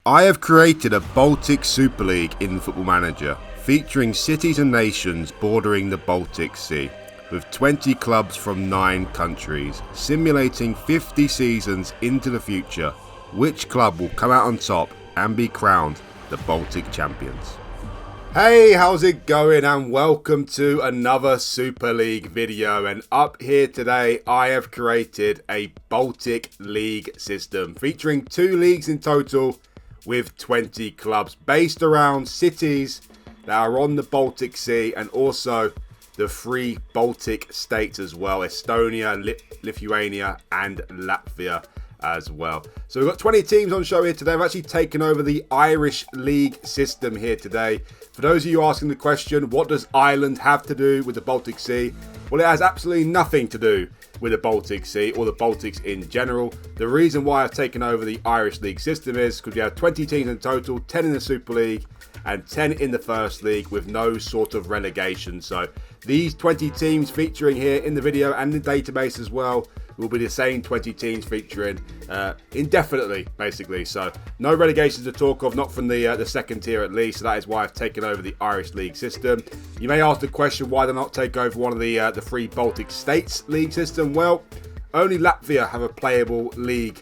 I have created a Baltic Super League in Football Manager, featuring cities and nations bordering the Baltic Sea, with 20 clubs from 9 countries, simulating 50 seasons into the future. Which club will come out on top and be crowned the Baltic champions? Hey, how's it going, and welcome to another Super League video. And up here today I have created a Baltic League system featuring 2 leagues in total with 20 clubs based around cities that are on the Baltic Sea and also the 3 Baltic states as well: Estonia, Lithuania and Latvia as well. So we've got 20 teams on show here today. I've actually taken over the Irish League system here today. For those of you asking the question, what does Ireland have to do with the Baltic Sea? Well, it has absolutely nothing to do with the Baltic Sea or the Baltics in general. The reason why I've taken over the Irish League system is because we have 20 teams in total, 10 in the Super League and 10 in the First League with no sort of relegation. So these 20 teams featuring here in the video and the database as well will be the same 20 teams featuring indefinitely, basically. So no relegations to talk of, not from the second tier at least. So that is why I've taken over the Irish League system. You may ask the question, why did I not take over one of the 3 Baltic states league system? Well, only Latvia have a playable league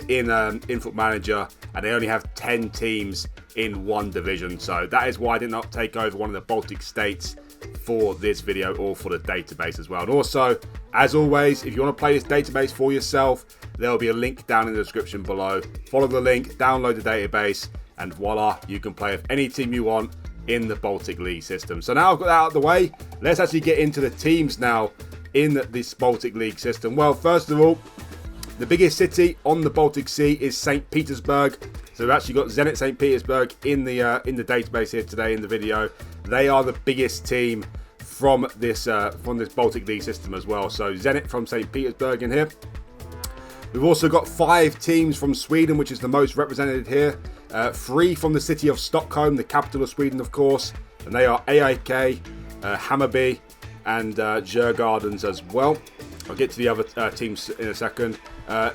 in Football Manager, and they only have 10 teams in 1 division. So that is why I did not take over one of the Baltic states for this video or for the database as well. And also, as always, if you want to play this database for yourself, there will be a link down in the description below. Follow the link, download the database, and voila, you can play with any team you want in the Baltic League system. So now I've got that out of the way, let's actually get into the teams now in this Baltic League system. Well, first of all, the biggest city on the Baltic Sea is St. Petersburg. So we've actually got Zenit St. Petersburg in the database here today in the video. They are the biggest team from this Baltic League system as well. So Zenit from St. Petersburg in here. We've also got 5 teams from Sweden, which is the most represented here. 3 from the city of Stockholm, the capital of Sweden, of course. And they are AIK, Hammarby and Djurgårdens as well. I'll get to the other teams in a second.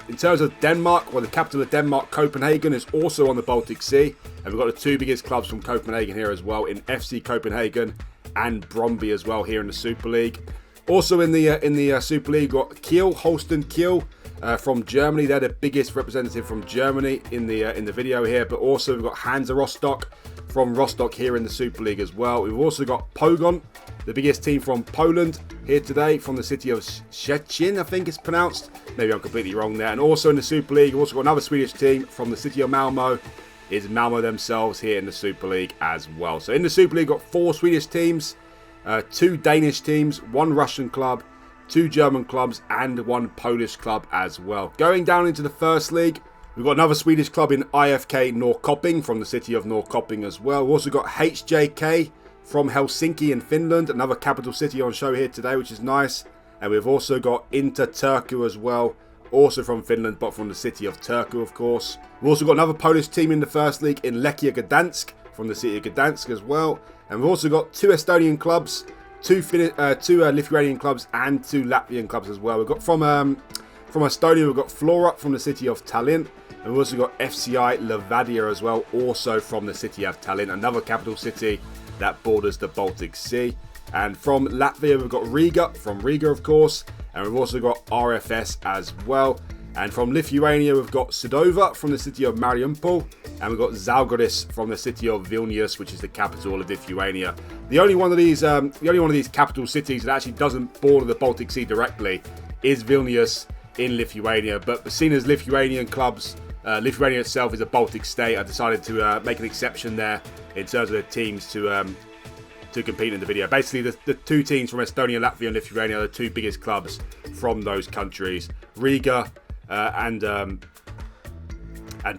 In terms of Denmark, well, the capital of Denmark, Copenhagen, is also on the Baltic Sea. And we've got the 2 biggest clubs from Copenhagen here as well, in FC Copenhagen and Brøndby as well here in the Super League. Also in the Super League, we've got Kiel, Holsten Kiel from Germany. They're the biggest representative from Germany in the video here. But also we've got Hansa Rostock from Rostock here in the Super League as well. We've also got Pogoń, the biggest team from Poland here today, from the city of Szczecin, I think it's pronounced. Maybe I'm completely wrong there. And also in the Super League, we've also got another Swedish team from the city of Malmö. Is Malmö themselves here in the Super League as well. So in the Super League, we've got 4 Swedish teams, 2 Danish teams, 1 Russian club, 2 German clubs, and 1 Polish club as well. Going down into the First League, we've got another Swedish club in IFK Norrköping from the city of Norrköping as well. We've also got HJK from Helsinki in Finland, another capital city on show here today, which is nice. And we've also got Inter Turku as well, also from Finland, but from the city of Turku, of course. We've also got another Polish team in the First League in Lechia Gdansk, from the city of Gdansk as well. And we've also got 2 Estonian clubs, 2 Lithuanian clubs, and 2 Latvian clubs as well. We've got from Estonia, we've got Flora from the city of Tallinn. And we've also got FCI Levadia as well, also from the city of Tallinn, another capital city that borders the Baltic Sea. And from Latvia, we've got Riga, from Riga, of course. And we've also got RFS as well. And from Lithuania, we've got Sudova from the city of Mariupol. And we've got Zalgiris from the city of Vilnius, which is the capital of Lithuania. The only one of these capital cities that actually doesn't border the Baltic Sea directly is Vilnius in Lithuania. But seeing as Lithuanian clubs, Lithuania itself is a Baltic state, I decided to make an exception there in terms of the teams to compete in the video. Basically, the 2 teams from Estonia, Latvia and Lithuania are the 2 biggest clubs from those countries. Riga and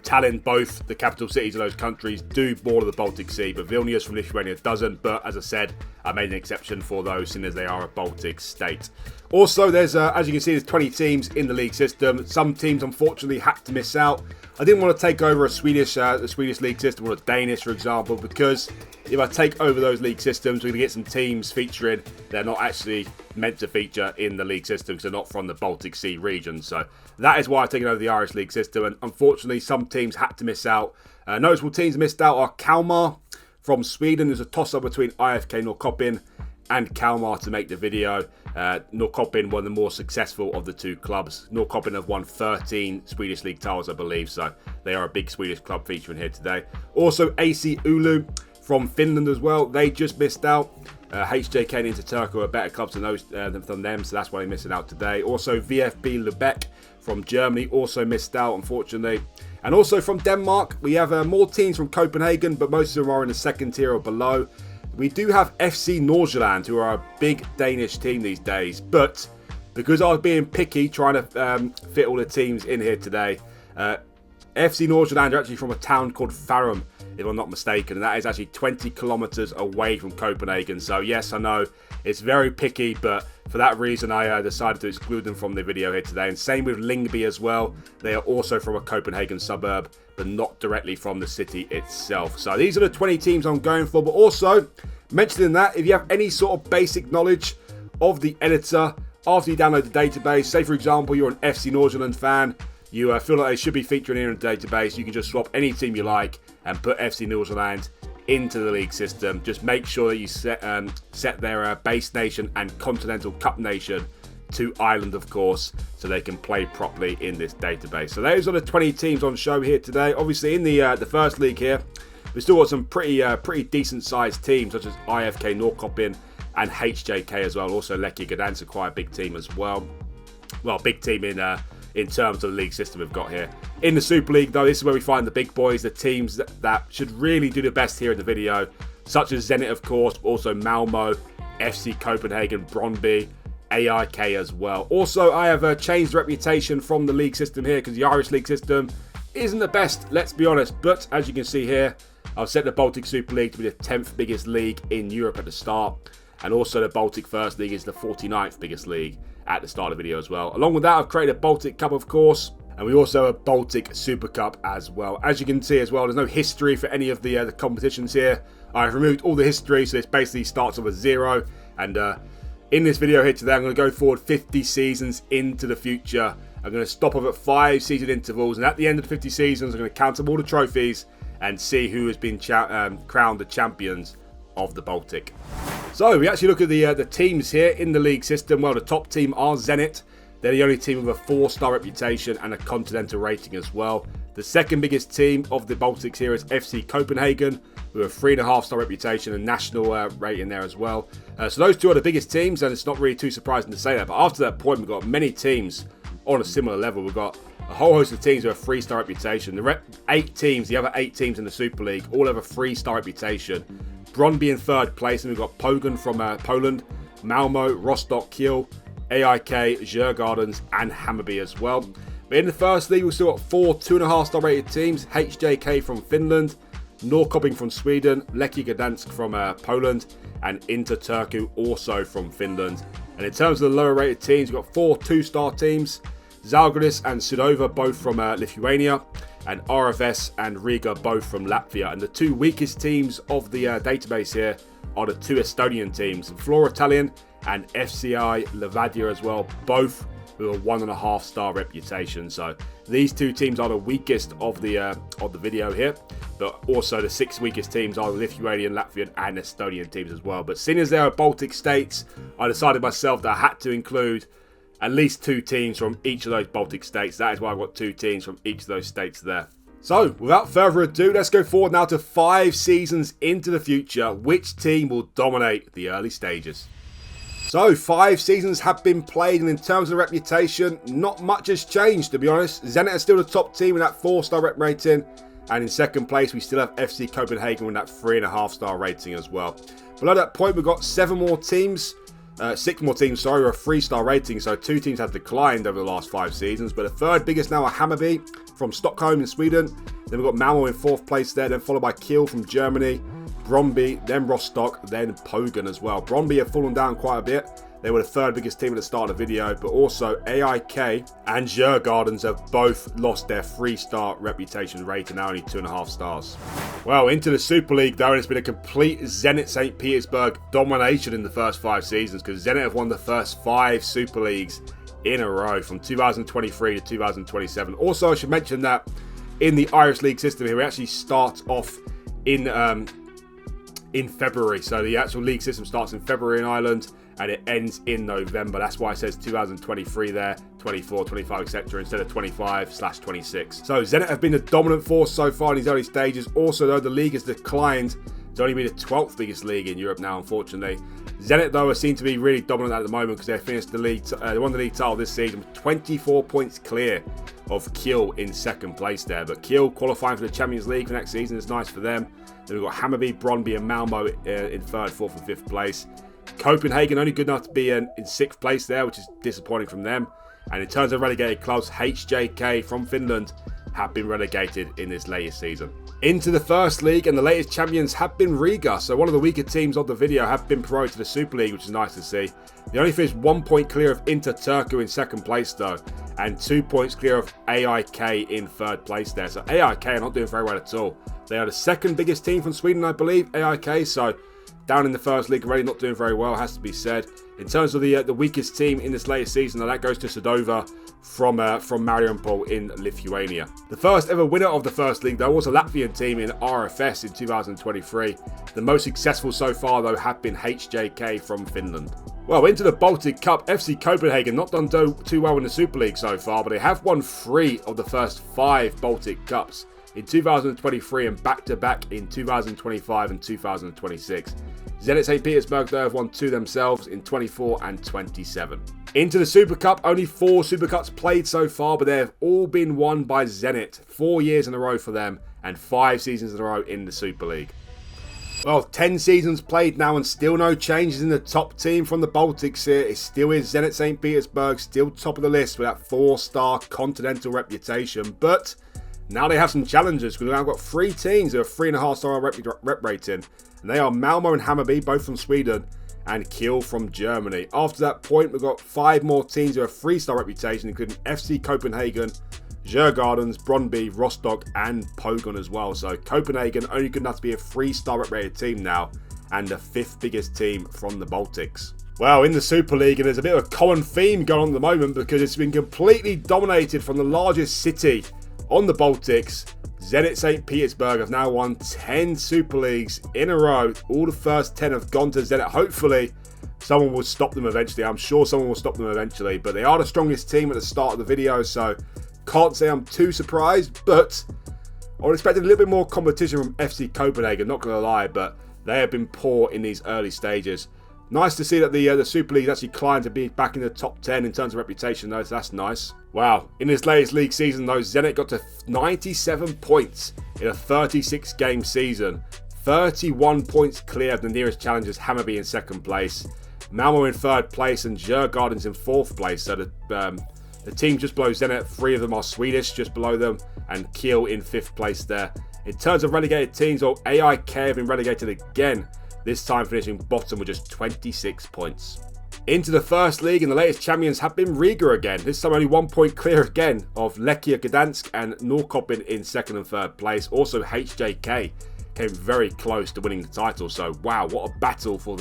Tallinn, both the capital cities of those countries, do border the Baltic Sea, but Vilnius from Lithuania doesn't. But as I said, I made an exception for those, seeing as they are a Baltic state. Also, there's as you can see, there's 20 teams in the league system. Some teams unfortunately had to miss out. I didn't want to take over the Swedish league system or a Danish, for example, because if I take over those league systems, we're going to get some teams featuring they're not actually meant to feature in the league system because they're not from the Baltic Sea region. So that is why I've taken over the Irish league system. And unfortunately, some teams had to miss out. Noticeable teams missed out are Kalmar from Sweden. There's a toss-up between IFK Norrköping and Kalmar to make the video. Norrköping, one of the more successful of the two clubs. Norrköping have won 13 Swedish league titles, I believe, so they are a big Swedish club featuring here today. Also, AC Oulu from Finland as well. They just missed out. HJK and Interturku are better clubs than them, so that's why they're missing out today. Also, VfB Lübeck from Germany also missed out, unfortunately. And also from Denmark, we have more teams from Copenhagen, but most of them are in the second tier or below. We do have FC Nordsjælland, who are a big Danish team these days, but because I was being picky trying to fit all the teams in here today, FC Nordsjælland are actually from a town called Farum, if I'm not mistaken, and that is actually 20 kilometers away from Copenhagen. So yes, I know it's very picky, but for that reason I decided to exclude them from the video here today. And same with Lyngby as well. They are also from a Copenhagen suburb, but not directly from the city itself. So these are the 20 teams I'm going for, but also mentioning that if you have any sort of basic knowledge of the editor after you download the database, say for example you're an FC Nordsjælland fan, you feel like they should be featuring here in the database, you can just swap any team you like and put FC Nordsjælland into the league system. Just make sure that you set their base nation and continental cup nation to Ireland, of course, so they can play properly in this database. So those are the 20 teams on show here today. Obviously, in the first league here, we've still got some pretty decent sized teams such as IFK Norrköping and HJK as well. Also, Lechia Gdansk are quite a big team as well. Well, big team in terms of the league system we've got here. In the Super League, though, this is where we find the big boys, the teams that should really do the best here in the video, such as Zenit, of course, but also Malmo, FC Copenhagen, Brøndby, AIK as well. Also, I have changed the reputation from the league system here because the Irish league system isn't the best, let's be honest. But as you can see here, I've set the Baltic Super League to be the 10th biggest league in Europe at the start. And also the Baltic First League is the 49th biggest league at the start of the video as well. Along with that, I've created a Baltic Cup, of course. And we also have a Baltic Super Cup as well. As you can see as well, there's no history for any of the competitions here. I've removed all the history, so it basically starts off with 0. And in this video here today, I'm going to go forward 50 seasons into the future. I'm going to stop off at 5 season intervals. And at the end of the 50 seasons, I'm going to count up all the trophies and see who has been crowned the champions of the Baltic. So we actually look at the teams here in the league system. Well, the top team are Zenit. They're the only team with a 4-star reputation and a continental rating as well. The second biggest team of the Baltics here is FC Copenhagen, with a 3.5-star reputation and national rating there as well. So those two are the biggest teams, and it's not really too surprising to say that. But after that point, we've got many teams on a similar level. We've got a whole host of teams with a 3-star reputation. The other 8 teams in the Super League, all have a 3-star reputation. Brøndby in third place, and we've got Pogoń from Poland, Malmo, Rostock, Kiel, AIK, Djurgårdens and Hammarby as well. But in the first league, we've still got 4 2.5-star rated teams. HJK from Finland, Norrköping from Sweden, Lechia Gdansk from Poland, and Interturku also from Finland. And in terms of the lower rated teams, we've got 4 2-star teams. Žalgiris and Sudova both from Lithuania, and RFS and Riga both from Latvia. And the 2 weakest teams of the database here are the 2 Estonian teams, Flora Tallinn and FCI Levadia as well, both with a 1.5-star reputation. So these 2 teams are the weakest of the video here, but also the 6 weakest teams are the Lithuanian, Latvian and Estonian teams as well. But seeing as they are Baltic states, I decided myself that I had to include at least 2 teams from each of those Baltic states. That is why I've got 2 teams from each of those states there. So, without further ado, let's go forward now to 5 seasons into the future. Which team will dominate the early stages? So, 5 seasons have been played, and in terms of reputation, not much has changed, to be honest. Zenit is still the top team with that 4-star rep rating, and in second place, we still have FC Copenhagen with that 3.5-star rating as well. Below that point, we've got 6 more teams, with a 3-star rating, so 2 teams have declined over the last 5 seasons. But the third biggest now are Hammarby from Stockholm in Sweden. Then we've got Malmo in 4th place there, then followed by Kiel from Germany, Brøndby, then Rostock, then Pogoń as well. Brøndby have fallen down quite a bit. They were the third biggest team at the start of the video, but also AIK and Djurgårdens have both lost their 3-star reputation rating, now only 2.5 stars. Well, into the Super League though, and it's been a complete Zenit St. Petersburg domination in the first 5 seasons, because Zenit have won the first 5 Super Leagues in a row from 2023 to 2027. Also, I should mention that in the Irish League system here, we actually start off in February. So the actual league system starts in February in Ireland and it ends in November. That's why it says 2023 there, 24, 25, etc. instead of 25/26. So Zenit have been the dominant force so far in these early stages. Also, though, the league has declined to only be the 12th biggest league in Europe now, unfortunately. Zenit, though, are seen to be really dominant at the moment because they finished the league, they won the league title this season with 24 points clear of Kiel in second place there. But Kiel qualifying for the Champions League for next season is nice for them. Then we've got Hammarby, Brøndby and Malmo in 3rd, 4th and 5th place. Copenhagen only good enough to be in 6th place there, which is disappointing from them. And in terms of relegated clubs, HJK from Finland have been relegated in this latest season. Into the First League, and the latest champions have been Riga. So one of the weaker teams of the video have been promoted to the Super League, which is nice to see. They only finished 1 point clear of Inter Turku in 2nd place though, and 2 points clear of AIK in 3rd place there. So AIK are not doing very well at all. They are the 2nd biggest team from Sweden, I believe, AIK. So down in the First League already, not doing very well, has to be said. In terms of the weakest team in this latest season, now that goes to Sudova from Mariupol in Lithuania. The first ever winner of the First League, though, was a Latvian team in RFS in 2023. The most successful so far, though, have been HJK from Finland. Well, into the Baltic Cup, FC Copenhagen not done too well in the Super League so far, but they have won 3 of the first 5 Baltic Cups in 2023 and back-to-back in 2025 and 2026. Zenit St. Petersburg, though, have won 2 themselves in 24 and 27. Into the Super Cup, only 4 Super Cups played so far, but they have all been won by Zenit. 4 years in a row for them and 5 seasons in a row in the Super League. Well, 10 seasons played now and still no changes in the top team from the Baltics here. It still is Zenit St. Petersburg, still top of the list with that 4-star continental reputation, but now they have some challengers. We've now got 3 teams who have 3.5-star rep rating, and they are Malmo and Hammarby, both from Sweden, and Kiel from Germany. After that point, we've got 5 more teams who have 3-star reputation, including FC Copenhagen, Djurgårdens, Brøndby, Rostock, and Pogon as well. So Copenhagen only good enough to be a 3-star rep rated team now, and the 5th biggest team from the Baltics. Well, in the Super League, and there's a bit of a common theme going on at the moment because it's been completely dominated from the largest city on the Baltics. Zenit St. Petersburg have now won 10 Super Leagues in a row. All the first 10 have gone to Zenit. Hopefully, someone will stop them eventually. I'm sure someone will stop them eventually. But they are the strongest team at the start of the video, so can't say I'm too surprised. But I would expect a little bit more competition from FC Copenhagen, not going to lie. But they have been poor in these early stages. Nice to see that the Super League actually climbed to be back in the top 10 in terms of reputation, though, so that's nice. Wow, in this latest league season, though, Zenit got to 97 points in a 36-game season. 31 points clear of the nearest challengers, Hammarby in 2nd place, Malmo in 3rd place, and Djurgårdens in 4th place. So the team just below Zenit, 3 of them are Swedish, just below them, and Kiel in 5th place there. In terms of relegated teams, well, AIK have been relegated again, this time finishing bottom with just 26 points. Into the First League, and the latest champions have been Riga again. This time only 1 point clear again of Lechia Gdansk and Norrköping in 2nd and 3rd place. Also HJK came very close to winning the title. So wow, what a battle for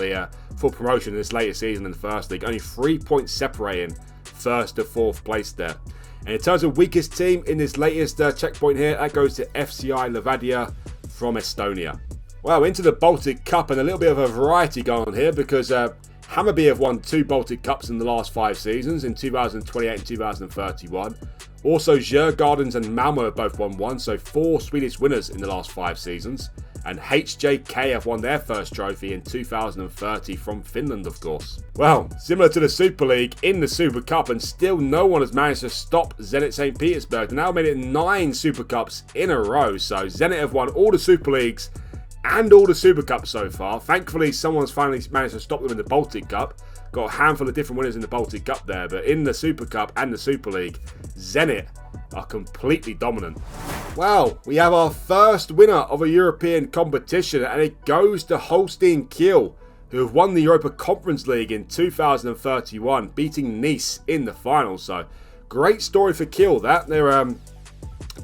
promotion in this latest season in the First League. Only 3 points separating 1st to 4th place there. And in terms of weakest team in this latest checkpoint here, that goes to FCI Levadia from Estonia. Well, into the Baltic Cup, and a little bit of a variety going on here because Hammarby have won 2 Baltic Cups in the last 5 seasons, in 2028 and 2031. Also, Djurgårdens and Malmo have both won 1, so 4 Swedish winners in the last 5 seasons. And HJK have won their first trophy in 2030 from Finland, of course. Well, similar to the Super League, in the Super Cup, and still no one has managed to stop Zenit St. Petersburg. They now made it 9 Super Cups in a row, so Zenit have won all the Super Leagues and all the Super Cups so far. Thankfully, someone's finally managed to stop them in the Baltic Cup. Got a handful of different winners in the Baltic Cup there, but in the Super Cup and the Super League, Zenit are completely dominant. Well, we have our first winner of a European competition, and it goes to Holstein Kiel, who have won the Europa Conference League in 2031, beating Nice in the final. So, great story for Kiel, that. They're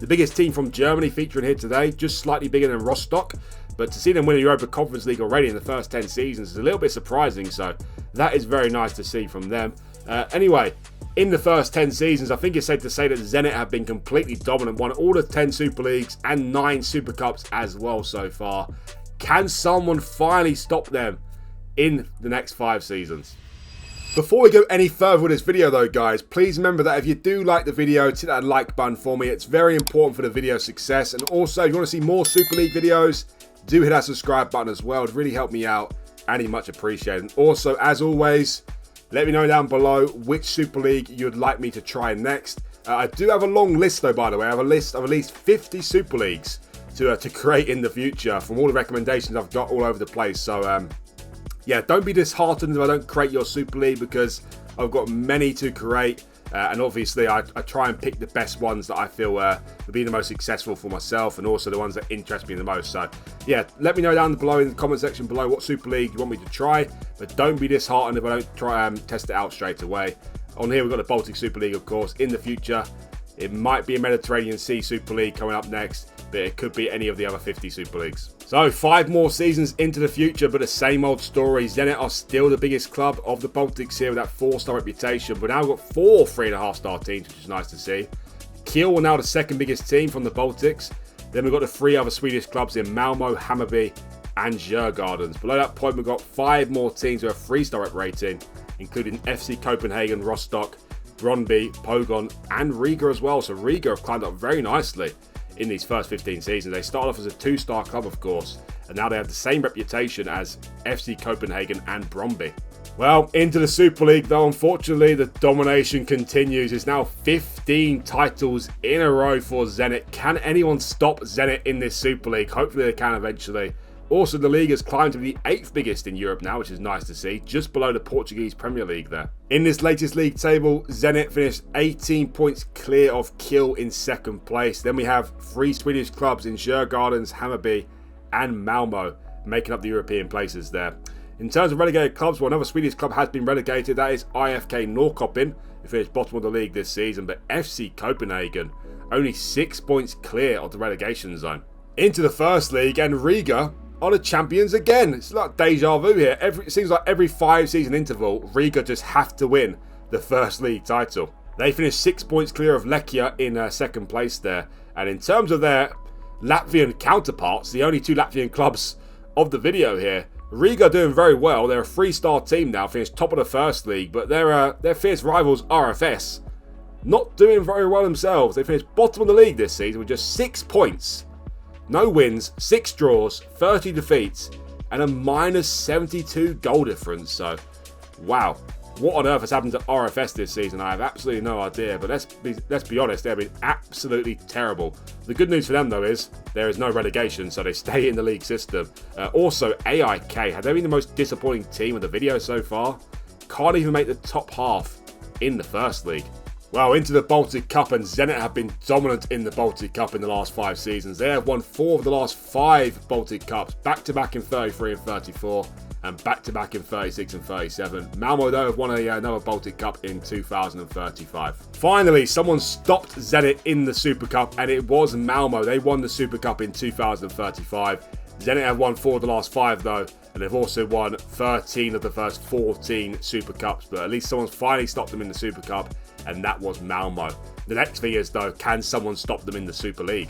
the biggest team from Germany featuring here today, just slightly bigger than Rostock. But to see them win the Europa Conference League already in the first 10 seasons is a little bit surprising. So, that is very nice to see from them. Anyway, in the first 10 seasons, I think it's safe to say that Zenit have been completely dominant, won all the 10 Super Leagues and 9 Super Cups as well so far. Can someone finally stop them in the next 5 seasons? Before we go any further with this video though, guys, please remember that if you do like the video, hit that like button for me. It's very important for the video success. And also, if you want to see more Super League videos, do hit that subscribe button as well. It'd really help me out and it's much appreciated. And also, as always, let me know down below which Super League you'd like me to try next. I do have a long list though, by the way. I have a list of at least 50 Super Leagues to create in the future from all the recommendations I've got all over the place. So, yeah, don't be disheartened if I don't create your Super League, because I've got many to create. And obviously, I try and pick the best ones that I feel will be the most successful for myself, and also the ones that interest me the most. So, yeah, let me know down below in the comment section below what Super League you want me to try. But don't be disheartened if I don't try test it out straight away. On here, we've got the Baltic Super League, of course. In the future, it might be a Mediterranean Sea Super League coming up next, but it could be any of the other 50 Super Leagues. So, 5 more seasons into the future, but the same old story. Zenit are still the biggest club of the Baltics here with that 4-star reputation, but now we've got 4 3.5-star teams, which is nice to see. Kiel are now the second biggest team from the Baltics. Then we've got the 3 other Swedish clubs in Malmo, Hammarby, and Djurgårdens. Below that point, we've got 5 more teams with a 3-star rep rating, including FC Copenhagen, Rostock, Brøndby, Pogon, and Riga as well. So Riga have climbed up very nicely in these first 15 seasons. They started off as a 2-star club, of course, and now they have the same reputation as FC Copenhagen and Brøndby. Well, into the Super League, though, unfortunately, the domination continues. It's now 15 titles in a row for Zenit. Can anyone stop Zenit in this Super League? Hopefully they can eventually. Also, the league has climbed to the 8th biggest in Europe now, which is nice to see, just below the Portuguese Premier League there. In this latest league table, Zenit finished 18 points clear of Kiel in 2nd place. Then we have 3 Swedish clubs in Djurgårdens, Hammarby, and Malmo, making up the European places there. In terms of relegated clubs, well, another Swedish club has been relegated. That is IFK Norrköping, who finished bottom of the league this season, but FC Copenhagen only 6 points clear of the relegation zone. Into the first league, and Riga are the champions again. It's like deja vu here. It seems like every 5-season interval, Riga just have to win the first league title. They finished 6 points clear of Lechia in 2nd place there. And in terms of their Latvian counterparts, the only 2 Latvian clubs of the video here, Riga are doing very well. They're a 3-star team now, finished top of the first league, but their fierce rivals RFS not doing very well themselves. They finished bottom of the league this season with just 6 points. No wins, 6 draws, 30 defeats, and a minus 72 goal difference. So, wow. What on earth has happened to RFS this season? I have absolutely no idea. But let's be honest, they've been absolutely terrible. The good news for them, though, is there is no relegation, so they stay in the league system. Also, AIK, have they been the most disappointing team of the video so far? Can't even make the top half in the first league. Well, into the Baltic Cup, and Zenit have been dominant in the Baltic Cup in the last 5 seasons. They have won 4 of the last 5 Baltic Cups, back-to-back in 33 and 34, and back-to-back in 36 and 37. Malmo, though, have won another Baltic Cup in 2035. Finally, someone stopped Zenit in the Super Cup, and it was Malmo. They won the Super Cup in 2035. Zenit have won 4 of the last 5, though, and they've also won 13 of the first 14 Super Cups. But at least someone's finally stopped them in the Super Cup, and that was Malmo. The next thing is, though, can someone stop them in the Super League?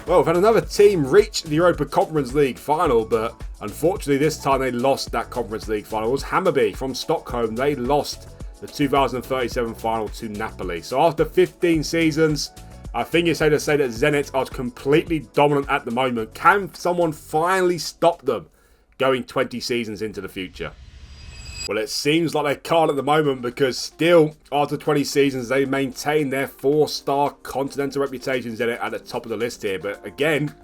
Well, we've had another team reach the Europa Conference League final, but unfortunately this time they lost that Conference League final. It was Hammarby from Stockholm. They lost the 2037 final to Napoli. So after 15 seasons, I think it's safe to say that Zenit are completely dominant at the moment. Can someone finally stop them going 20 seasons into the future? Well, it seems like they can't at the moment, because still, after 20 seasons, they maintain their 4-star continental reputations in it at the top of the list here. But again,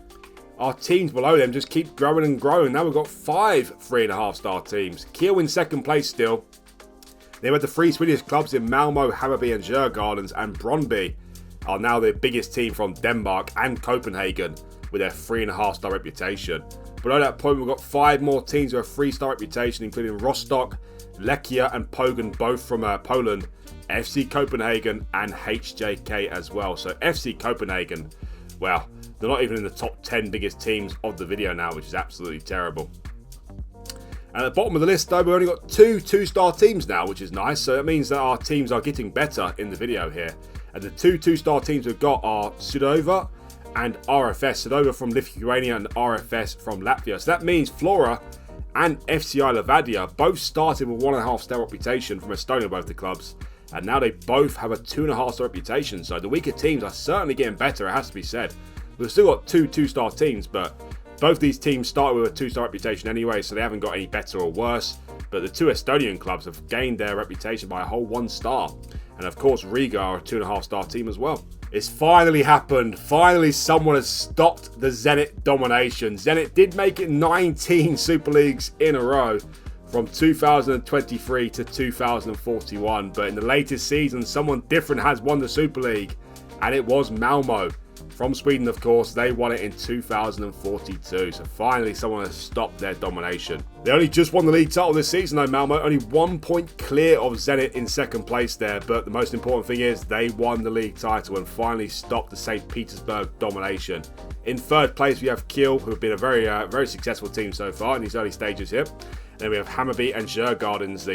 our teams below them just keep growing and growing. Now we've got 5 3.5-star teams. Kiel in 2nd place still. They had the 3 Swedish clubs in Malmo, Hammarby and Djurgårdens, and Brøndby are now the biggest team from Denmark and Copenhagen with their 3.5-star reputation. Below that point, we've got 5 more teams with a 3-star reputation, including Rostock, Lechia and Pogoń, both from Poland, FC Copenhagen and HJK as well. So FC Copenhagen, well, they're not even in the top 10 biggest teams of the video now, which is absolutely terrible. And at the bottom of the list, though, we've only got 2 2-star teams now, which is nice. So that means that our teams are getting better in the video here. And the 2 2-star teams we've got are Sudova and RFS. Sudova from Lithuania and RFS from Latvia. So that means Flora and FCI Levadia both started with 1.5-star reputation from Estonia, both the clubs. And now they both have a 2.5-star reputation. So the weaker teams are certainly getting better, it has to be said. We've still got 2 2-star teams, but both these teams started with a 2-star reputation anyway, so they haven't got any better or worse. But the 2 Estonian clubs have gained their reputation by a whole 1 star. And of course, Riga are a 2.5-star team as well. It's finally happened. Finally, someone has stopped the Zenit domination. Zenit did make it 19 Super Leagues in a row from 2023 to 2041. But in the latest season, someone different has won the Super League. And it was Malmo. From Sweden, of course, they won it in 2042. So finally, someone has stopped their domination. They only just won the league title this season, though, Malmo. Only 1 point clear of Zenit in second place there. But the most important thing is they won the league title and finally stopped the St. Petersburg domination. In third place, we have Kiel, who have been a very successful team so far in these early stages here. And then we have Hammarby and Djurgårdens,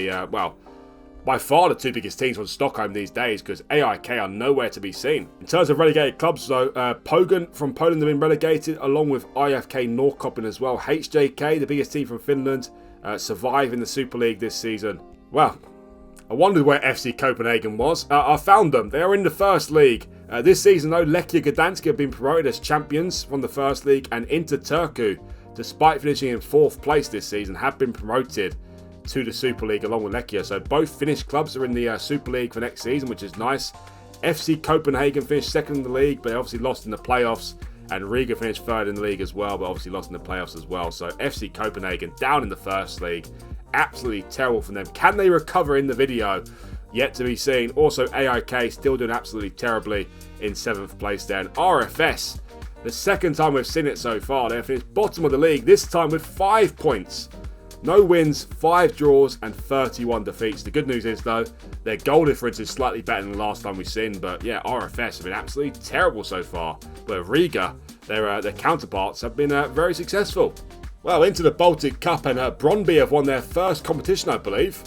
by far the 2 biggest teams from Stockholm these days, because AIK are nowhere to be seen. In terms of relegated clubs, though, Pogoń from Poland have been relegated, along with IFK Norrköping as well. HJK, the biggest team from Finland, survive in the Super League this season. Well, I wondered where FC Copenhagen was. I found them. They are in the first league. This season, though, Lechia Gdansk have been promoted as champions from the first league, and Inter Turku, despite finishing in 4th place this season, have been promoted to the Super League along with Lechia. So both Finnish clubs are in the Super League for next season, which is nice. FC Copenhagen finished 2nd in the league, but they obviously lost in the playoffs. And Riga finished 3rd in the league as well, but obviously lost in the playoffs as well. So FC Copenhagen down in the first league. Absolutely terrible from them. Can they recover in the video? Yet to be seen. Also, AIK still doing absolutely terribly in 7th place there. And RFS, the second time we've seen it so far, they finished bottom of the league, this time with 5 points. No wins, 5 draws, and 31 defeats. The good news is, though, their goal difference is slightly better than the last time we've seen. But yeah, RFS have been absolutely terrible so far. But Riga, their counterparts, have been very successful. Well, into the Baltic Cup, and Brøndby have won their first competition, I believe.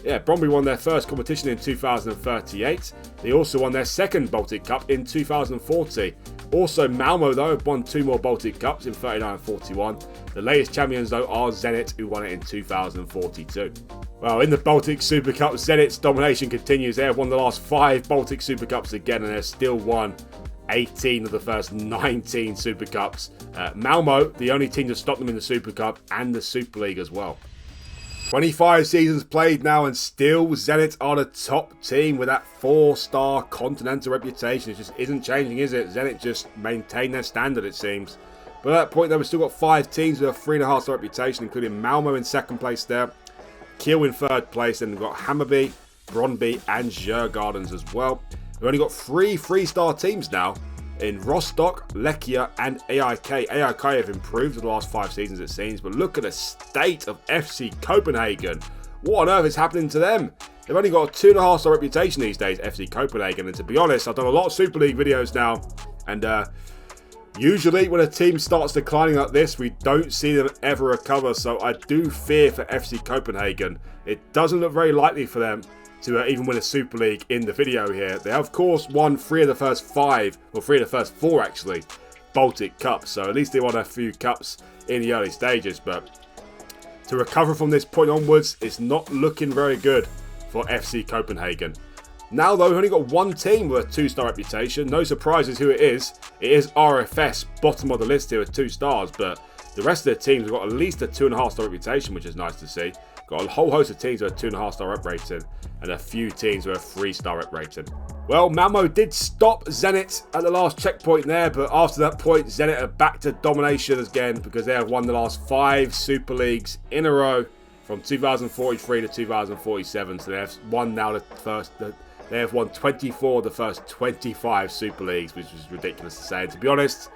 Yeah, Brøndby won their first competition in 2038. They also won their second Baltic Cup in 2040. Also, Malmo, though, have won 2 more Baltic Cups in 39 and 41. The latest champions, though, are Zenit, who won it in 2042. Well, in the Baltic Super Cup, Zenit's domination continues. They have won the last 5 Baltic Super Cups again, and they've still won 18 of the first 19 Super Cups. Malmo, the only team to stop them in the Super Cup and the Super League as well. 25 seasons played now, and still Zenit are the top team with that 4-star continental reputation. It just isn't changing, is it? Zenit just maintain their standard, it seems. But at that point, though, we've still got 5 teams with a 3.5-star reputation, including Malmo in 2nd place there, Kiel in 3rd place, and we've got Hammarby, Brøndby, and Djurgårdens as well. We've only got 3 3-star teams now in Rostock, Lechia, and AIK. AIK have improved in the last 5 seasons, it seems, but look at the state of FC Copenhagen. What on earth is happening to them? They've only got a 2.5-star reputation these days, FC Copenhagen, and to be honest, I've done a lot of Super League videos now, and usually when a team starts declining like this, we don't see them ever recover, so I do fear for FC Copenhagen. It doesn't look very likely for them to even win a Super League in the video here. They have, of course, won 3 of the first 5, or 3 of the first 4 actually, Baltic Cups. So at least they won a few cups in the early stages. But to recover from this point onwards, it's not looking very good for FC Copenhagen. Now, though, we've only got 1 team with a 2-star reputation. No surprises who it is. It is RFS, bottom of the list here with 2 stars. But the rest of the teams have got at least a 2.5-star reputation, which is nice to see. Got a whole host of teams with a 2.5-star rep rating, and a few teams with a 3-star rep rating. Well, Malmo did stop Zenit at the last checkpoint there, but after that point, Zenit are back to domination again, because they have won the last 5 Super Leagues in a row from 2043 to 2047. So they have won now they have won 24 of the first 25 Super Leagues, which is ridiculous to say. And to be honest,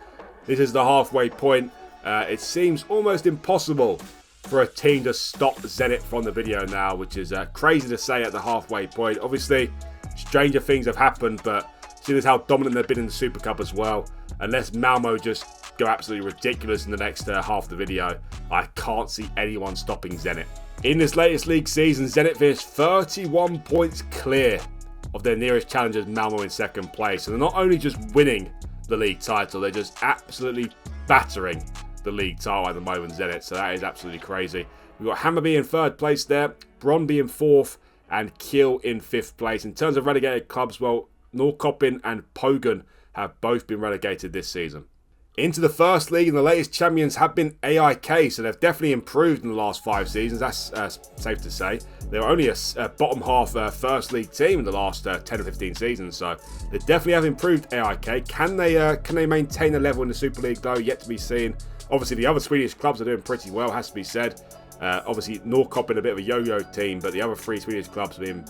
this is the halfway point. It seems almost impossible for a team to stop Zenit from the video now, which is crazy to say at the halfway point. Obviously, stranger things have happened, but seeing as how dominant they've been in the Super Cup as well, unless Malmo just go absolutely ridiculous in the next half of the video, I can't see anyone stopping Zenit. In this latest league season, Zenit finished 31 points clear of their nearest challengers, Malmo, in second place. So they're not only just winning the league title, they're just absolutely battering the league title at the moment, Zenit. So that is absolutely crazy. We've got Hammarby in third place there, Brøndby in fourth, and Kiel in fifth place. In terms of relegated clubs, well, Norrköping and Copenhagen have both been relegated this season. Into the first league, and the latest champions have been AIK, so they've definitely improved in the last 5 seasons, that's safe to say. They were only a bottom half first league team in the last 10 or 15 seasons, so they definitely have improved AIK. Can they maintain the level in the Super League, though? Yet to be seen. Obviously, the other Swedish clubs are doing pretty well, has to be said. Obviously, Norrköping a bit of a yo-yo team, but the other 3 Swedish clubs have been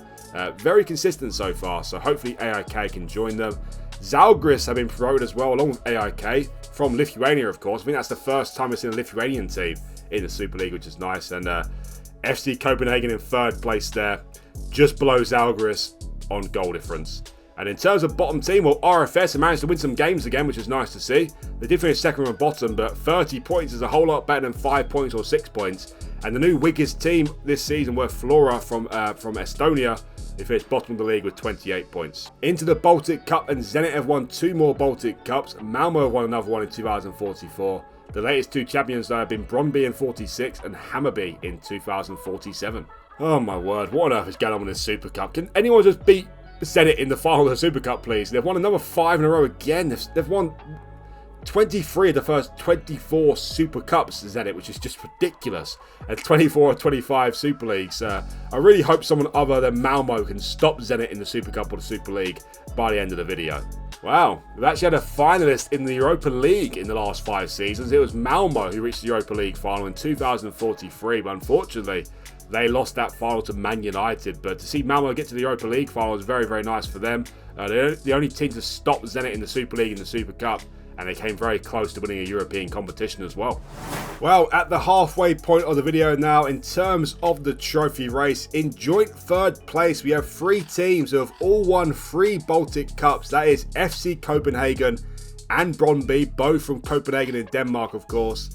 very consistent so far, so hopefully AIK can join them. Zalgiris have been promoted as well, along with AIK, from Lithuania, of course. I think that's the first time we've seen a Lithuanian team in the Super League, which is nice. And FC Copenhagen in third place there, just below Zalgiris on goal difference. And in terms of bottom team, well, RFS have managed to win some games again, which is nice to see. They did finish second from bottom, but 30 points is a whole lot better than 5 points or 6 points. And the new weakest team this season were Flora from Estonia. They finished bottom of the league with 28 points. Into the Baltic Cup, and Zenit have won 2 more Baltic Cups. Malmo have won another one in 2044. The latest 2 champions though have been Brøndby in 46 and Hammarby in 2047. Oh my word, what on earth is going on with this Super Cup? Can anyone just beat Zenit in the final of the Super Cup, please? They've won another 5 in a row again. They've won 23 of the first 24 Super Cups, Zenit, which is just ridiculous. And 24 or 25 Super Leagues. I really hope someone other than Malmo can stop Zenit in the Super Cup or the Super League by the end of the video. Wow, we've actually had a finalist in the Europa League in the last 5 seasons. It was Malmo who reached the Europa League final in 2043, but unfortunately, they lost that final to Man United. But to see Malmo get to the Europa League final is very, very nice for them. They're the only team to stop Zenit in the Super League and the Super Cup, and they came very close to winning a European competition as well. Well, at the halfway point of the video now, in terms of the trophy race, in joint third place, we have 3 teams who have all won 3 Baltic Cups. That is FC Copenhagen and Brøndby, both from Copenhagen in Denmark, of course.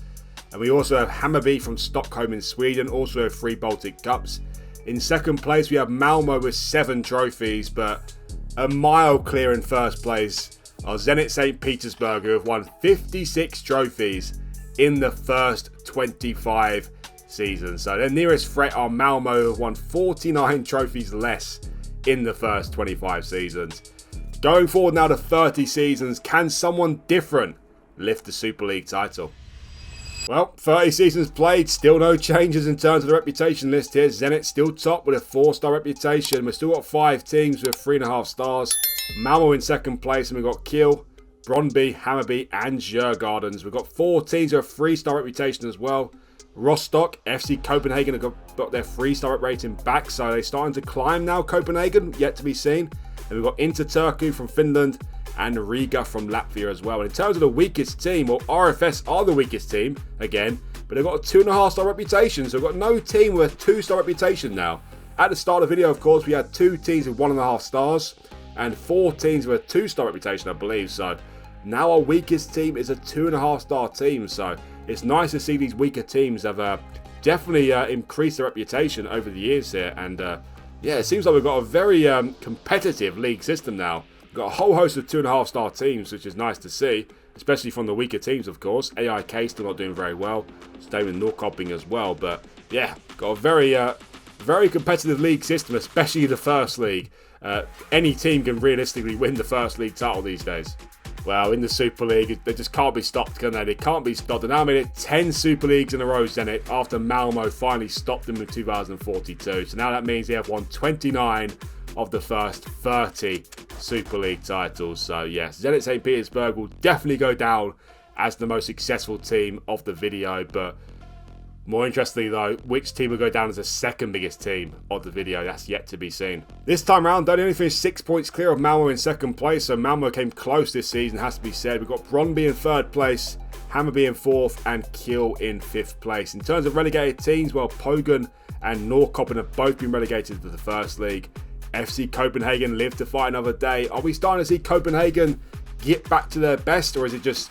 And we also have Hammarby from Stockholm in Sweden, also have 3 Baltic Cups. In second place, we have Malmo with 7 trophies, but a mile clear in first place are Zenit St. Petersburg, who have won 56 trophies in the first 25 seasons. So their nearest threat are Malmo, who have won 49 trophies less in the first 25 seasons. Going forward now to 30 seasons, can someone different lift the Super League title? Well, 30 seasons played, still no changes in terms of the reputation list here. Zenit still top with a 4-star reputation. We've still got 5 teams with 3.5 stars. Malmo in second place, and we've got Kiel, Brøndby, Hammarby, and Djurgårdens. We've got 4 teams with a 3-star reputation as well. Rostock, FC Copenhagen have got their 3-star rating back, so they're starting to climb now. Copenhagen, yet to be seen. And we've got Inter Turku from Finland and Riga from Latvia as well. And in terms of the weakest team, well, RFS are the weakest team, again, but they've got a 2.5-star reputation, so we've got no team with a 2-star reputation now. At the start of the video, of course, we had 2 teams with 1.5 stars and 4 teams with a 2-star reputation, I believe. So now our weakest team is a 2.5-star team, so it's nice to see these weaker teams have definitely increased their reputation over the years here. And yeah, it seems like we've got a very competitive league system now. We've got a whole host of 2.5-star teams, which is nice to see, especially from the weaker teams, of course. AIK still not doing very well. Staying with Norrköping as well. But yeah, got a very competitive league system, especially the first league. Any team can realistically win the first league title these days. Well, in the Super League, they just can't be stopped, can they? They can't be stopped. And now made it 10 Super Leagues in a row, Zenit, after Malmo finally stopped them in 2042. So now that means they have won 29 of the first 30 Super League titles. So yes, Zenit St. Petersburg will definitely go down as the most successful team of the video. But more interestingly though, which team will go down as the second biggest team of the video, that's yet to be seen. This time round, they only finished 6 points clear of Malmo in second place, so Malmo came close this season, has to be said. We've got Brøndby in third place, Hammarby in 4th, and Kiel in 5th place. In terms of relegated teams, well, Pogen and Norrköping have both been relegated to the First League. FC Copenhagen live to fight another day. Are we starting to see Copenhagen get back to their best, or is it just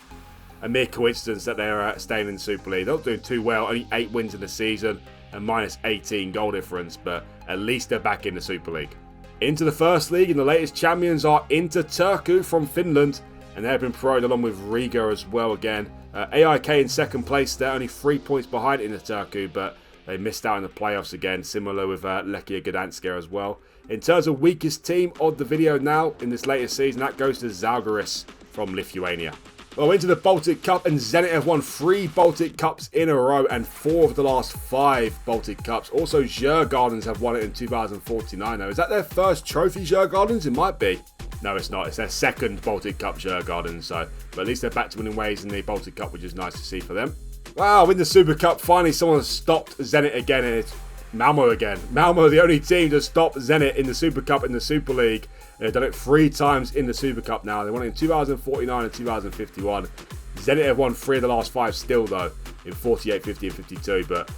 a mere coincidence that they're staying in the Super League? They're not doing too well, only 8 wins in the season and minus 18 goal difference, but at least they're back in the Super League. Into the First League, and the latest champions are Inter Turku from Finland, and they've been promoted along with Riga as well again. AIK in 2nd place, they're only 3 points behind Inter Turku, but they missed out in the playoffs again, similar with Lechia Gdansk as well. In terms of weakest team of the video now in this latest season, that goes to Zalgiris from Lithuania. Well, into the Baltic Cup, and Zenit have won 3 Baltic Cups in a row and 4 of the last 5 Baltic Cups. Also, Djurgårdens have won it in 2049 though. Is that their first trophy, Djurgårdens? It might be. No, it's not. It's their 2nd Baltic Cup, Djurgårdens. So, but at least they're back to winning ways in the Baltic Cup, which is nice to see for them. Wow, in the Super Cup, finally someone has stopped Zenit again, and it's Malmo again. Malmo, the only team to stop Zenit in the Super Cup in the Super League. They've done it 3 times in the Super Cup now. They won it in 2049 and 2051. Zenit have won 3 of the last 5 still, though, in 48, 50 and 52. But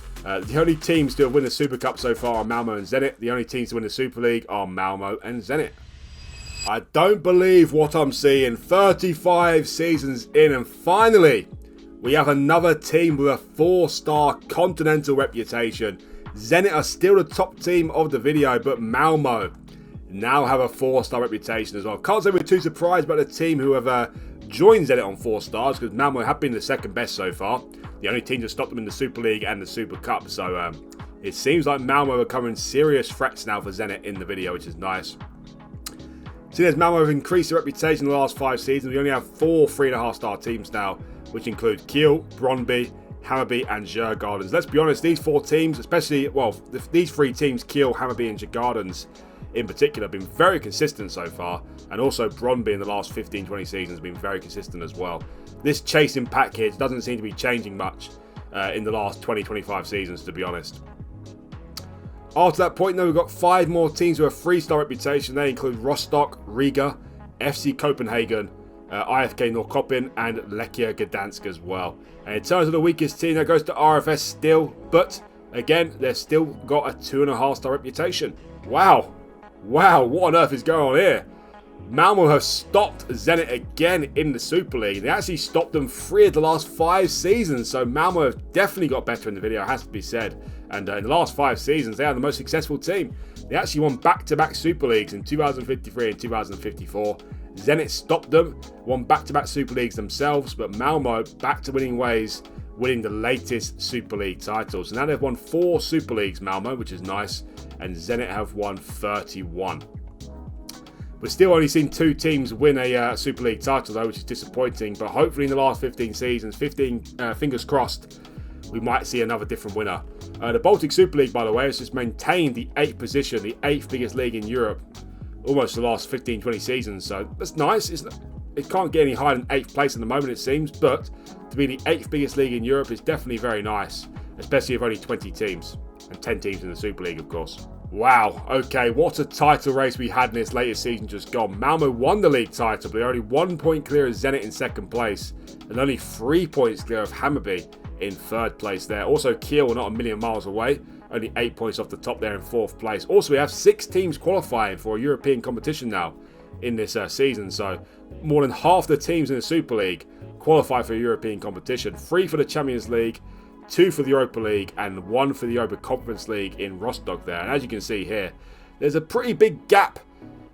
the only teams to win the Super Cup so far are Malmo and Zenit. The only teams to win the Super League are Malmo and Zenit. I don't believe what I'm seeing. 35 seasons in, and finally, we have another team with a 4-star continental reputation. Zenit are still the top team of the video, but Malmo now have a 4-star reputation as well. Can't say we're too surprised about the team who have joined Zenit on 4 stars, because Malmo have been the 2nd best so far. The only team to stop them in the Super League and the Super Cup. So it seems like Malmo are becoming serious threats now for Zenit in the video, which is nice. Seeing as Malmo have increased their reputation in the last 5 seasons, we only have 4 3.5-star teams now, which include Kiel, Brøndby, Hammarby and Djurgårdens. Let's be honest, these 4 teams, especially, well, these 3 teams, Kiel, Hammarby and Djurgårdens in particular, have been very consistent so far. And also Brøndby in the last 15-20 seasons has been very consistent as well. This chasing pack here doesn't seem to be changing much in the last 20-25 seasons, to be honest. After that point, though, we've got 5 more teams with a 3-star reputation. They include Rostock, Riga, FC Copenhagen, IFK Norrköping and Lechia Gdansk as well. And in terms of the weakest team, that goes to RFS still, but again, they've still got a 2.5-star reputation. Wow, what on earth is going on here? Malmo have stopped Zenit again in the Super League. They actually stopped them 3 of the last 5 seasons, so Malmo have definitely got better in the video, has to be said. And in the last 5 seasons, they are the most successful team. They actually won back-to-back Super Leagues in 2053 and 2054. Zenit stopped them, won back-to-back Super Leagues themselves, but Malmo back to winning ways, winning the latest Super League title. So now they've won 4 Super Leagues, Malmo, which is nice, and Zenit have won 31. We've still only seen 2 teams win a Super League title, though, which is disappointing, but hopefully in the last 15 seasons, fingers crossed, we might see another different winner. The Baltic Super League, by the way, has just maintained the 8th position, the 8th biggest league in Europe, almost the last 15-20 seasons, so that's nice. It can't get any higher than 8th place at the moment, it seems, but to be the 8th biggest league in Europe is definitely very nice, especially with only 20 teams, and 10 teams in the Super League, of course. Wow, okay, what a title race we had in this latest season just gone. Malmo won the league title, but they're only 1 point clear of Zenit in 2nd place, and only 3 points clear of Hammarby in 3rd place there. Also, Kiel were not a million miles away, only 8 points off the top there in 4th place. Also, we have 6 teams qualifying for a European competition now in this season, so more than half the teams in the Super League qualify for a European competition. 3 for the Champions League, 2 for the Europa League, and 1 for the Europa Conference League in Rostock there. And as you can see here, there's a pretty big gap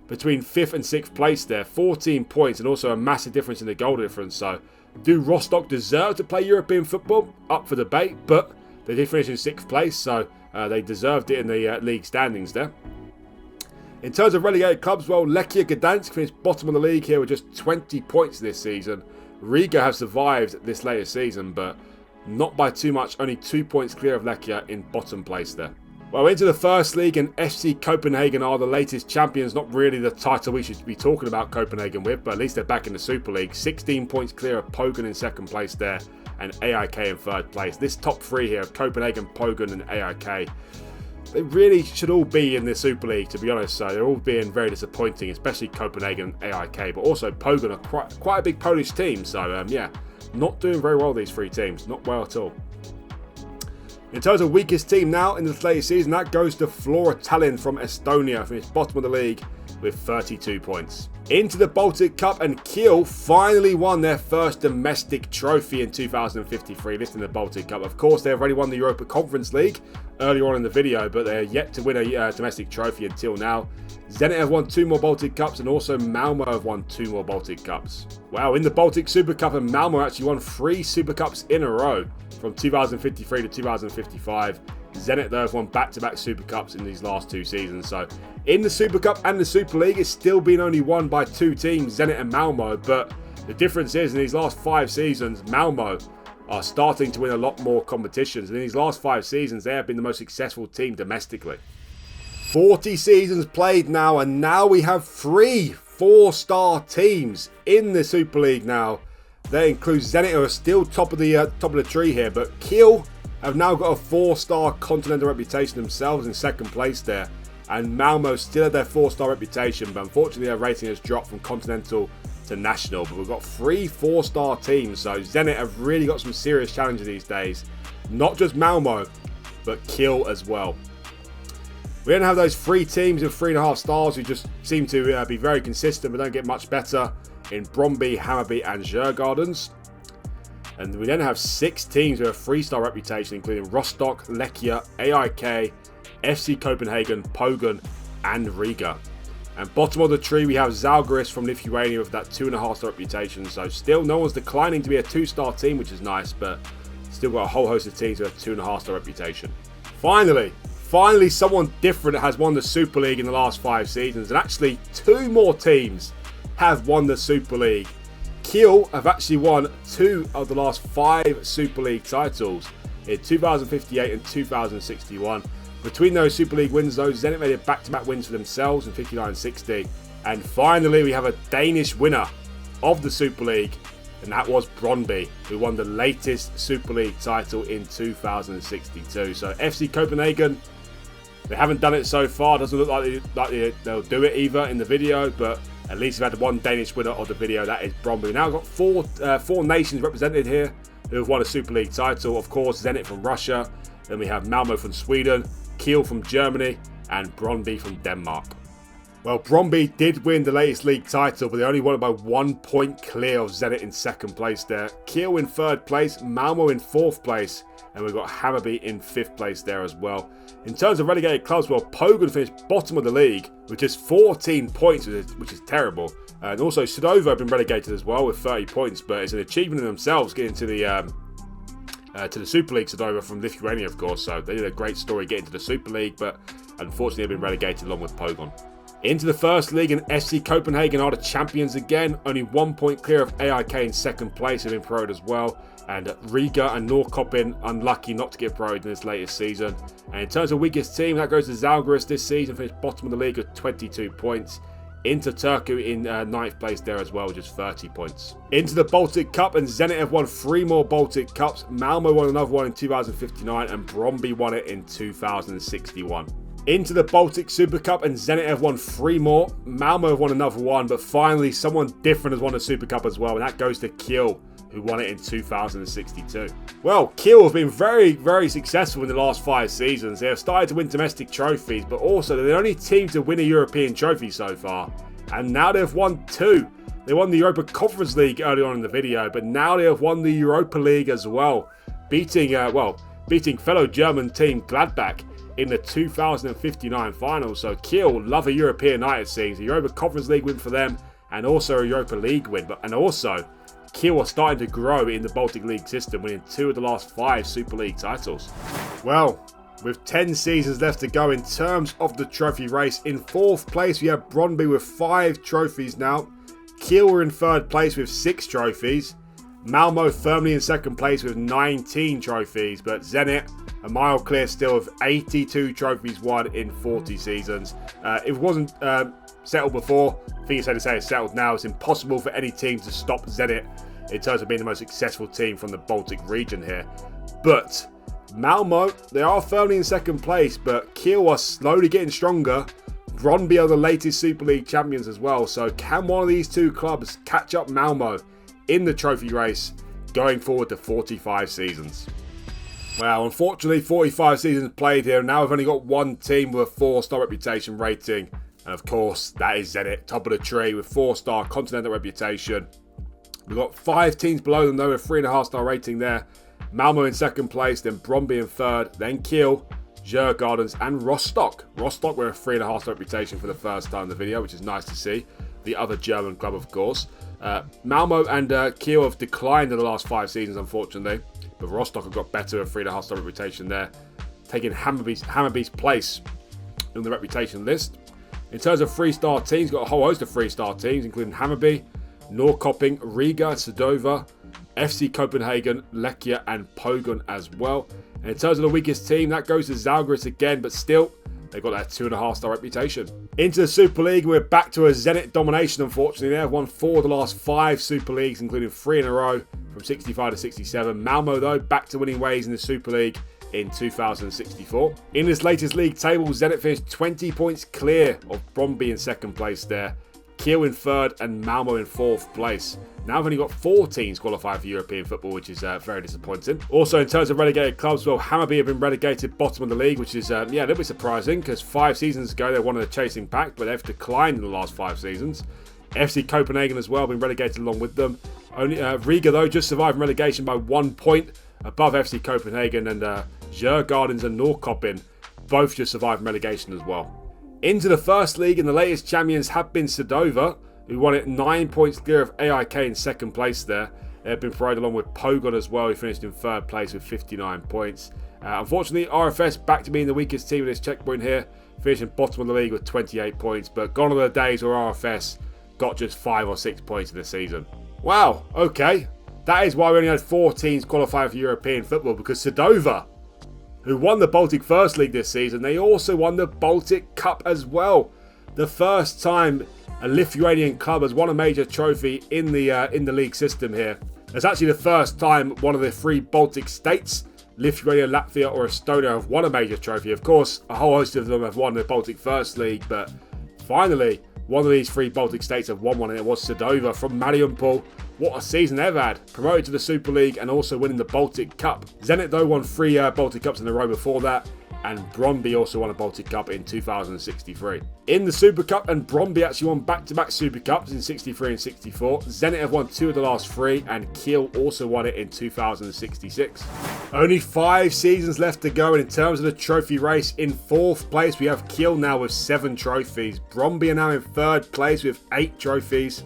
between 5th and 6th place there. 14 points, and also a massive difference in the goal difference. So, do Rostock deserve to play European football? Up for debate, but they did finish in 6th place, so they deserved it in the league standings there. In terms of relegated clubs, well, Lechia Gdansk finished bottom of the league here with just 20 points this season. Riga have survived this latest season, but not by too much, only 2 points clear of Lechia in bottom place there. Well, into the First League, and FC Copenhagen are the latest champions. Not really the title we should be talking about Copenhagen with, but at least they're back in the Super League. 16 points clear of Pogen in 2nd place there, and AIK in 3rd place. This top 3 here of Copenhagen, Pogen and AIK, they really should all be in the Super League, to be honest. So they're all being very disappointing, especially Copenhagen and AIK, but also Pogen are quite a big Polish team. So yeah, Not doing very well, these three teams. Not well at all. In terms of weakest team now in the latest season, that goes to Flora Tallinn from Estonia, finished bottom of the league with 32 points. Into the Baltic Cup, and Kiel finally won their first domestic trophy in 2053, this in the Baltic Cup. Of course, they've already won the Europa Conference League earlier on in the video, but they're yet to win a domestic trophy until now. Zenit have won 2 more Baltic Cups, and also Malmo have won 2 more Baltic Cups. Wow, in the Baltic Super Cup, and Malmo actually won 3 Super Cups in a row from 2053 to 2055. Zenit, though, have won back-to-back Super Cups in these last 2 seasons. So, in the Super Cup and the Super League, it's still been only won by 2 teams, Zenit and Malmo. But the difference is, in these last 5 seasons, Malmo are starting to win a lot more competitions. And in these last 5 seasons, they have been the most successful team domestically. 40 seasons played now, and now we have 3 4-star teams in the Super League now. That includes Zenit, who are still top of the tree here, but Kiel have now got a 4-star continental reputation themselves in second place there. And Malmo still have their 4-star reputation, but unfortunately their rating has dropped from continental to national. But we've got 3 4-star teams, so Zenit have really got some serious challenges these days. Not just Malmo, but Kiel as well. We then have those 3 teams of 3.5 stars who just seem to be very consistent but don't get much better in Brøndby, Hammarby and Djurgårdens. And we then have 6 teams with a 3-star reputation, including Rostock, Lechia, AIK, FC Copenhagen, Pogen and Riga. And bottom of the tree we have Zalgiris from Lithuania with that 2.5-star reputation. So still no one's declining to be a 2-star team, which is nice, but still got a whole host of teams with a 2.5-star reputation. Finally someone different has won the Super League in the last 5 seasons, and actually 2 more teams have won the Super League. Kiel have actually won 2 of the last 5 Super League titles in 2058 and 2061. Between those Super League wins, though, Zenit made it back-to-back wins for themselves in 59-60. And finally, we have a Danish winner of the Super League, and that was Brøndby, who won the latest Super League title in 2062. So FC Copenhagen, they haven't done it so far. Doesn't look like they'll do it either in the video, but at least we've had one Danish winner of the video. That is Brøndby. Now we've got 4 nations represented here who have won a Super League title. Of course, Zenit from Russia. Then we have Malmo from Sweden, Kiel from Germany, and Brøndby from Denmark. Well, Brøndby did win the latest league title, but they only won it by 1 point clear of Zenit in second place there. Kiel in third place, Malmo in fourth place, and we've got Hammarby in 5th place there as well. In terms of relegated clubs, well, Pogen finished bottom of the league with just 14 points, which is terrible. And also, Sadova have been relegated as well with 30 points, but it's an achievement in themselves getting to the Super League. Sadova from Lithuania, of course, so they did a great story getting to the Super League, but unfortunately they've been relegated along with Pogon. Into the first league, and FC Copenhagen are the champions again, only 1 point clear of AIK in second place, have been promoted as well. And Riga and Norrköping unlucky not to get promoted in this latest season. And in terms of weakest team, that goes to Zalgiris this season, finished bottom of the league with 22 points. Into Turku in 9th place there as well, just 30 points. Into the Baltic Cup, and Zenit have won 3 more Baltic Cups. Malmo won another one in 2059, and Brøndby won it in 2061. Into the Baltic Super Cup, and Zenit have won 3 more. Malmo have won another one, but finally someone different has won a Super Cup as well, and that goes to Kiel, who won it in 2062. Well, Kiel have been very, very successful in the last 5 seasons. They have started to win domestic trophies, but also they're the only team to win a European trophy so far. And now they've won 2. They won the Europa Conference League early on in the video, but now they have won the Europa League as well, beating fellow German team Gladbach in the 2059 finals. So Kiel love a European night, it seems. A Europa Conference League win for them, and also a Europa League win. And also, Kiel are starting to grow in the Baltic League system, winning 2 of the last 5 Super League titles. Well, with 10 seasons left to go in terms of the trophy race, in 4th place we have Brøndby with 5 trophies now. Kiel are in 3rd place with 6 trophies. Malmo firmly in 2nd place with 19 trophies, but Zenit a mile clear still with 82 trophies won in 40 seasons. If it wasn't settled before, I think it's safe to say it's settled now. It's impossible for any team to stop Zenit in terms of being the most successful team from the Baltic region here. But Malmo, they are firmly in 2nd place, but Kiel are slowly getting stronger. Brøndby are the latest Super League champions as well. So can one of these 2 clubs catch up Malmo in the trophy race? going forward to 45 seasons. Well, unfortunately, 45 seasons played here. Now we've only got one team with a 4-star reputation rating. And of course, that is Zenit, top of the tree with 4-star continental reputation. We've got 5 teams below them though with 3.5-star rating there. Malmo in second place, then Brøndby in third, then Kiel, Djurgårdens and Rostock. Rostock with a 3.5-star reputation for the first time in the video, which is nice to see. The other German club, of course. Malmo and Kiel have declined in the last 5 seasons, unfortunately. But Rostock have got better, a 3.5-star reputation there, taking Hammarby's place in the reputation list. In terms of 3-star teams, got a whole host of 3-star teams, including Hammarby, Norrköping, Riga, Sedova, FC Copenhagen, Lechia and Pogon as well. And in terms of the weakest team, that goes to Zalgiris again, but still, they've got that 2.5-star reputation. Into the Super League, we're back to a Zenit domination, unfortunately. They've won 4 of the last 5 Super Leagues, including 3 in a row from 65 to 67. Malmo, though, back to winning ways in the Super League in 2064. In this latest league table, Zenit finished 20 points clear of Brøndby in second place there, Kiel in third and Malmo in 4th place. Now we've only got 4 teams qualified for European football, which is very disappointing. Also, in terms of relegated clubs, well, Hammarby have been relegated bottom of the league, which is a little bit surprising because 5 seasons ago they were one of the chasing pack, but they've declined in the last 5 seasons. FC Copenhagen as well, been relegated along with them. Only Riga, though, just survived relegation by 1 point above FC Copenhagen, and Djurgårdens and Norrköping both just survived relegation as well. Into the first league, and the latest champions have been Sedova, who won it 9 points clear of AIK in second place there. They've been provided along with Pogon as well, who finished in third place with 59 points. Unfortunately, RFS back to being the weakest team in this checkpoint here, finishing bottom of the league with 28 points, but gone are the days where RFS got just 5 or 6 points in the season. Wow, okay. That is why we only had 4 teams qualifying for European football, because Sedova, who won the Baltic First League this season, they also won the Baltic Cup as well. The first time a Lithuanian club has won a major trophy in the league system here. It's actually the first time one of the 3 Baltic states, Lithuania, Latvia or Estonia, have won a major trophy. Of course, a whole host of them have won the Baltic First League, but finally, one of these 3 Baltic states have won one, and it was Sedova from Mariupol. What a season they've had. Promoted to the Super League and also winning the Baltic Cup. Zenit, though, won 3 Baltic Cups in a row before that, and Brøndby also won a Baltic Cup in 2063. In the Super Cup, and Brøndby actually won back-to-back Super Cups in 63 and 64. Zenit have won 2 of the last 3, and Kiel also won it in 2066. Only 5 seasons left to go, and in terms of the trophy race, in 4th place we have Kiel now with 7 trophies. Brøndby are now in 3rd place with 8 trophies.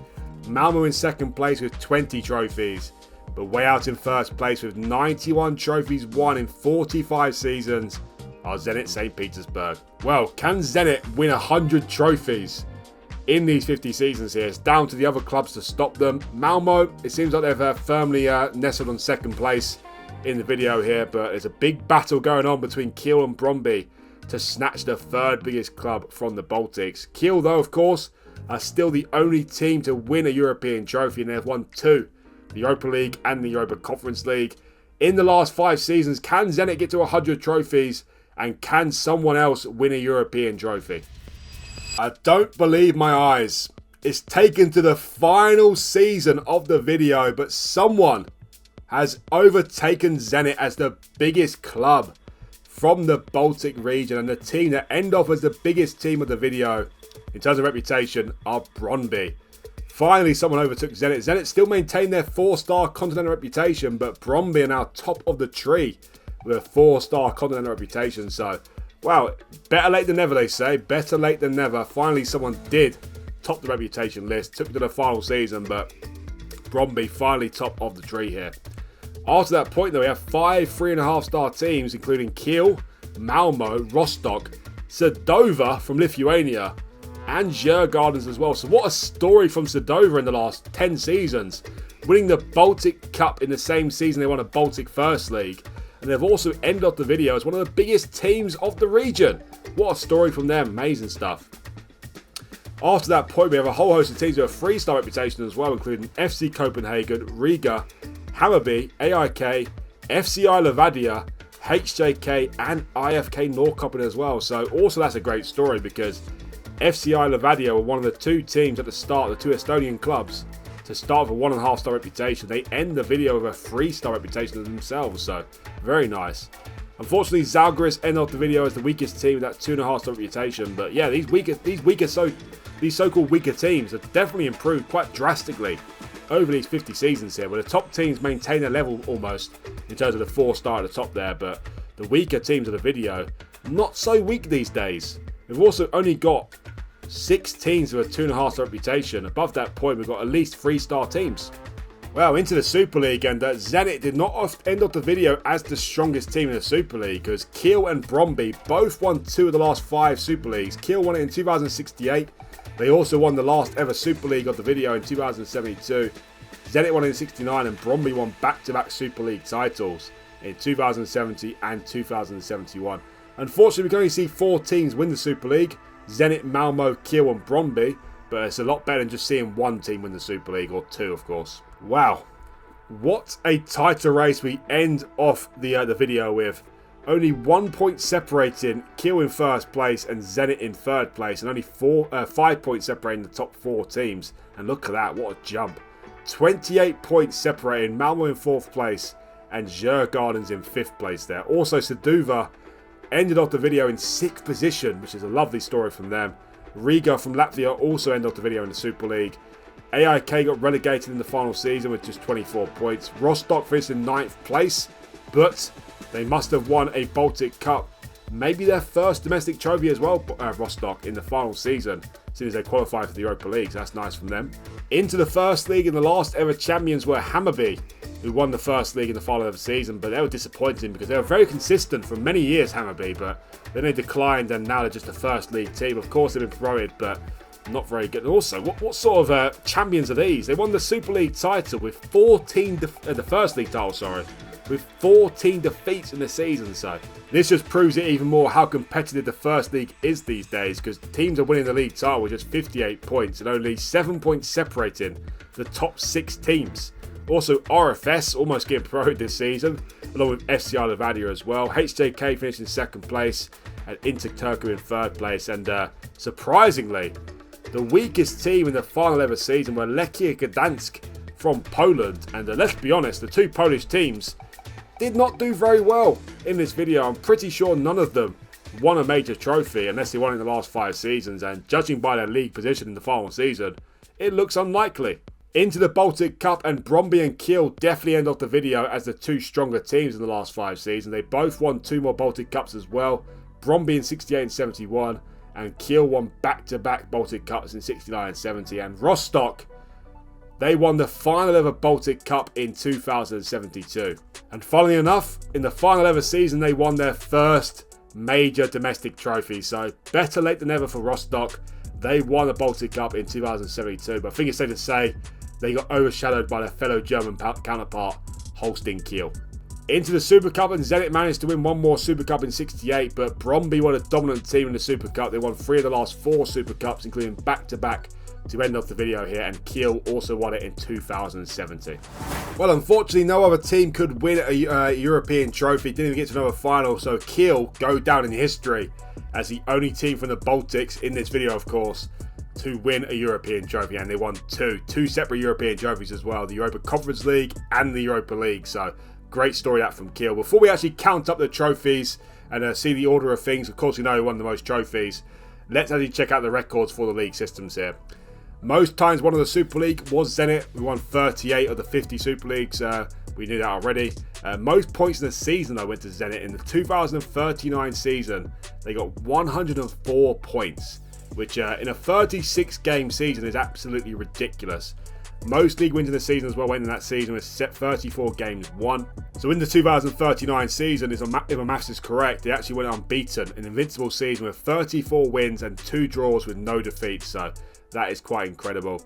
Malmo in 2nd place with 20 trophies. But way out in 1st place with 91 trophies won in 45 seasons are Zenit St. Petersburg. Well, can Zenit win 100 trophies in these 50 seasons here? It's down to the other clubs to stop them. Malmo, it seems like they've firmly nestled on 2nd place in the video here, but there's a big battle going on between Kiel and Brøndby to snatch the 3rd biggest club from the Baltics. Kiel, though, of course, are still the only team to win a European trophy, and they've won 2, the Europa League and the Europa Conference League. In the last 5 seasons, can Zenit get to 100 trophies, and can someone else win a European trophy? I don't believe my eyes. It's taken to the final season of the video, but someone has overtaken Zenit as the biggest club from the Baltic region, and the team that end off as the biggest team of the video in terms of reputation are Brøndby. Finally, someone overtook Zenit. Zenit still maintain their 4-star continental reputation, but Brøndby are now top of the tree with a 4-star continental reputation. So, wow, better late than never, they say. Better late than never. Finally, someone did top the reputation list. Took it to the final season, but Brøndby finally top of the tree here. After that point, though, we have 5 3.5-star teams, including Kiel, Malmo, Rostock, Sedova from Lithuania, and Djurgårdens as well. So what a story from Sedova in the last 10 seasons. Winning the Baltic Cup in the same season they won a Baltic First League. And they've also ended off the video as one of the biggest teams of the region. What a story from them. Amazing stuff. After that point, we have a whole host of teams with a 3-star reputation as well, including FC Copenhagen, Riga, Hammarby, AIK, FCI Levadia, HJK, and IFK Norrköping as well. So also that's a great story, because FCI Levadia were one of the 2 teams at the start, the 2 Estonian clubs, to start with a 1.5-star reputation. They end the video with a 3-star reputation themselves, so very nice. Unfortunately, Zalgiris end off the video as the weakest team with that 2.5-star reputation. But yeah, these so-called weaker teams have definitely improved quite drastically over these 50 seasons here, where the top teams maintain their level almost in terms of the 4-star at the top there, but the weaker teams of the video, not so weak these days. We've also only got 6 teams with a 2.5-star reputation. Above that point, we've got at least 3-star teams. Well, into the Super League, and Zenit did not end off the video as the strongest team in the Super League, because Kiel and Brøndby both won 2 of the last 5 Super Leagues. Kiel won it in 2068. They also won the last ever Super League of the video in 2072. Zenit won in 69, and Brøndby won back-to-back Super League titles in 2070 and 2071. Unfortunately, we can only see 4 teams win the Super League: Zenit, Malmo, Kiel and Brøndby. But it's a lot better than just seeing 1 team win the Super League, or 2 of course. Wow, what a tighter race we end off the video with. Only 1 point separating Kiel in first place and Zenit in third place, and only 5 points separating the top 4 teams. And look at that, what a jump. 28 points separating Malmo in 4th place and Djurgårdens in 5th place there. Also, Sūduva ended off the video in 6th position, which is a lovely story from them. Riga from Latvia also ended off the video in the Super League. AIK got relegated in the final season with just 24 points. Rostock finished in 9th place, but they must have won a Baltic Cup. Maybe their first domestic trophy as well, Rostock, in the final season, since they qualified for the Europa League, so that's nice from them. Into the first league, and the last ever champions were Hammarby, who won the first league in the final ever season, but they were disappointing because they were very consistent for many years, Hammarby, but then they declined, and now they're just a first league team. Of course, they've been promoted, but not very good. And also, what sort of champions are these? They won the Super League title with 14 the first league title, sorry, with 14 defeats in the season. So this just proves it even more how competitive the first league is these days, because teams are winning the league title with just 58 points and only 7 points separating the top 6 teams. Also, RFS almost getting promoted this season, along with FCI Levadia as well. HJK finished in 2nd place and Inter Turku in 3rd place. And surprisingly, the weakest team in the final ever season were Lechia Gdansk from Poland. And let's be honest, the 2 Polish teams did not do very well in this video. I'm pretty sure none of them won a major trophy unless they won in the last 5 seasons. And judging by their league position in the final season, it looks unlikely. Into the Baltic Cup, and Brøndby and Kiel definitely end off the video as the 2 stronger teams in the last 5 seasons. They both won 2 more Baltic Cups as well. Brøndby in 68 and 71, and Kiel won back-to-back Baltic Cups in 69 and 70. And Rostock, they won the final ever Baltic Cup in 2072. And funnily enough, in the final ever season, they won their first major domestic trophy. So better late than never for Rostock. They won the Baltic Cup in 2072, but I think it's safe to say they got overshadowed by their fellow German counterpart, Holstein Kiel. Into the Super Cup, and Zenit managed to win 1 more Super Cup in 68, but Brøndby were a dominant team in the Super Cup. They won 3 of the last 4 Super Cups, including back-to-back to end off the video here, and Kiel also won it in 2070. Well, unfortunately, no other team could win a European trophy. Didn't even get to another final, so Kiel go down in history as the only team from the Baltics in this video, of course, to win a European trophy. And they won 2 separate European trophies as well, the Europa Conference League and the Europa League. So great story that from Kiel. Before we actually count up the trophies and see the order of things, of course we know who won the most trophies. Let's actually check out the records for the league systems here. Most times won of the Super League was Zenit. We won 38 of the 50 Super Leagues. We knew that already. Most points in the season, though, went to Zenit. In the 2039 season, they got 104 points, which in a 36-game season is absolutely ridiculous. Most league wins in the season as well went in that season with 34 games won. So in the 2039 season, if my maths is correct, they actually went unbeaten. An invincible season with 34 wins and 2 draws with no defeats. So that is quite incredible.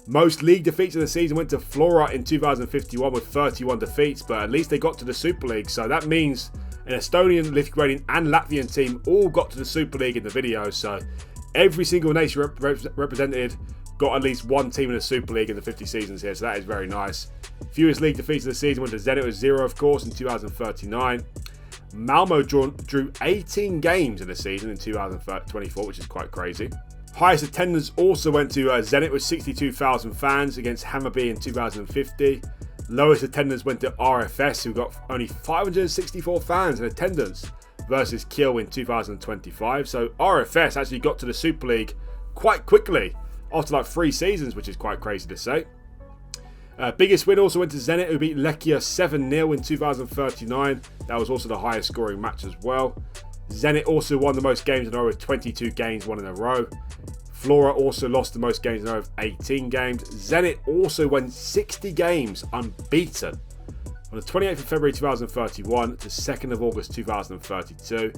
Most league defeats of the season went to Flora in 2051 with 31 defeats, but at least they got to the Super League. So that means an Estonian, Lithuanian and Latvian team all got to the Super League in the video. So every single nation represented got at least 1 team in the Super League in the 50 seasons here. So that is very nice. Fewest league defeats of the season went to Zenit with 0, of course, in 2039. Malmo drew 18 games in the season in 2024, which is quite crazy. Highest attendance also went to Zenit with 62,000 fans against Hammarby in 2050. Lowest attendance went to RFS, who got only 564 fans in attendance versus Kiel in 2025. So RFS actually got to the Super League quite quickly after like 3 seasons, which is quite crazy to say. Biggest win also went to Zenit, who beat Lechia 7-0 in 2039. That was also the highest scoring match as well. Zenit also won the most games in a row with 22 games won in a row. Flora also lost the most games in a row of 18 games. Zenit also won 60 games unbeaten on the 28th of February 2031 to 2nd of August 2032.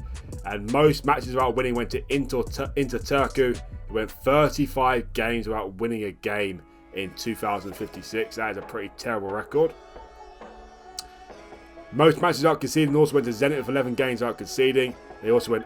And most matches without winning went to Inter Turku, who went 35 games without winning a game in 2056. That is a pretty terrible record. Most matches without conceding also went to Zenit with 11 games without conceding. They also went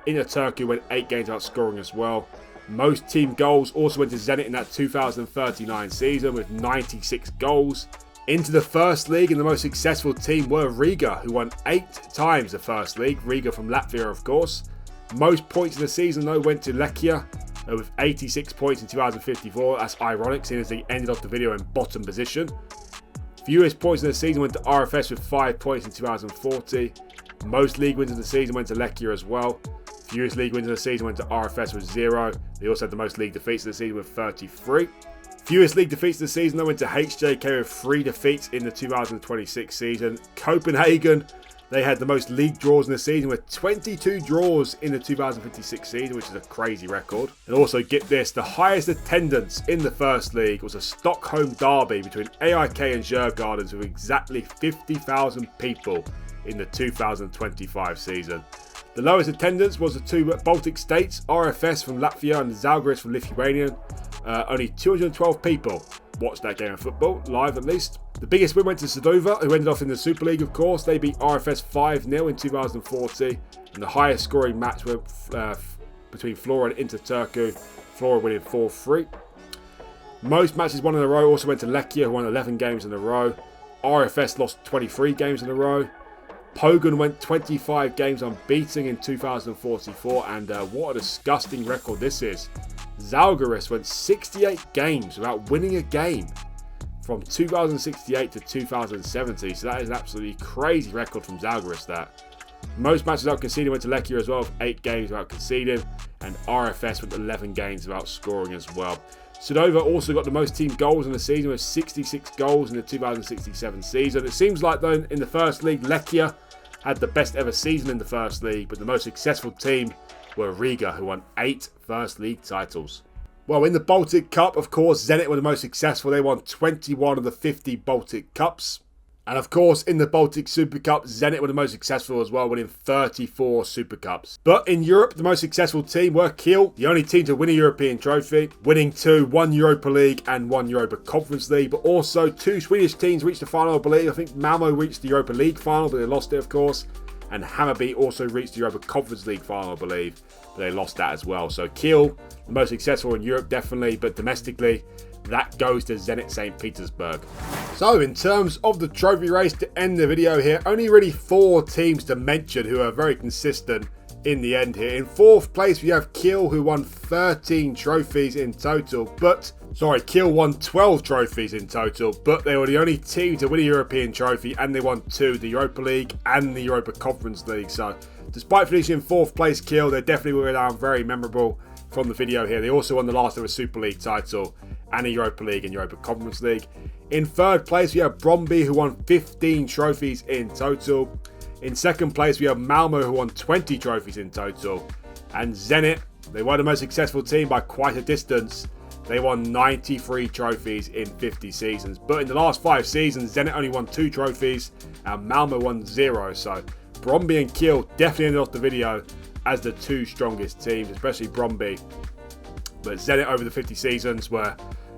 Inter Turku went 8 games without scoring as well. Most team goals also went to Zenit in that 2039 season with 96 goals. Into the First League, and the most successful team were Riga, who won 8 times the First League. Riga from Latvia, of course. Most points in the season, though, went to Lechia with 86 points in 2054. That's ironic, seeing as they ended off the video in bottom position. Fewest points in the season went to RFS with 5 points in 2040. Most league wins of the season went to Lechia as well. Fewest league wins of the season went to RFS with 0. They also had the most league defeats of the season with 33. Fewest league defeats of the season though went to HJK with 3 defeats in the 2026 season. Copenhagen, they had the most league draws in the season with 22 draws in the 2056 season, which is a crazy record. And also get this, the highest attendance in the First League was a Stockholm derby between AIK and Djurgårdens with exactly 50,000 people in the 2025 season. The lowest attendance was the 2 Baltic states, RFS from Latvia and Zalgiris from Lithuania. Only 212 people watched that game of football, live at least. The biggest win went to Sadova, who ended off in the Super League, of course. They beat RFS 5-0 in 2040. And the highest scoring match went between Flora and Inter Turku, Flora winning 4-3. Most matches won in a row also went to Lechia, who won 11 games in a row. RFS lost 23 games in a row. Pogan went 25 games unbeaten in 2044, and what a disgusting record this is. Zalgiris went 68 games without winning a game from 2068 to 2070, so that is an absolutely crazy record from Zalgiris. That most matches without conceding went to Lechia as well, with 8 games without conceding, and RFS with 11 games without scoring as well. Sadova also got the most team goals in the season with 66 goals in the 2067 season. It seems like though in the First League, Lechia had the best ever season in the First League, but the most successful team were Riga, who won 8 First League titles. Well, in the Baltic Cup, of course, Zenit were the most successful. They won 21 of the 50 Baltic Cups. And of course, in the Baltic Super Cup, Zenit were the most successful as well, winning 34 Super Cups. But in Europe, the most successful team were Kiel, the only team to win a European trophy, winning 2, 1 Europa League and 1 Europa Conference League. But also 2 Swedish teams reached the final, I believe. I think Malmö reached the Europa League final, but they lost it, of course. And Hammarby also reached the Europa Conference League final, I believe, but they lost that as well. So Kiel, the most successful in Europe, definitely, but domestically, that goes to Zenit St. Petersburg. So in terms of the trophy race, to end the video here, only really 4 teams to mention who are very consistent in the end here. In 4th place, we have Kiel, who won 13 trophies in total, Kiel won 12 trophies in total, but they were the only team to win a European trophy, and they won 2, the Europa League and the Europa Conference League. So despite finishing in 4th place, Kiel, they definitely were down very memorable from the video here. They also won the last ever Super League title and a Europa League and Europa Conference League. In 3rd place, we have Brøndby, who won 15 trophies in total. In 2nd place, we have Malmö, who won 20 trophies in total. And Zenit, they were the most successful team by quite a distance. They won 93 trophies in 50 seasons. But in the last 5 seasons, Zenit only won 2 trophies and Malmö won 0. So Brøndby and Kiel definitely ended off the video as the 2 strongest teams, especially Brøndby. But Zenit over the 50 seasons were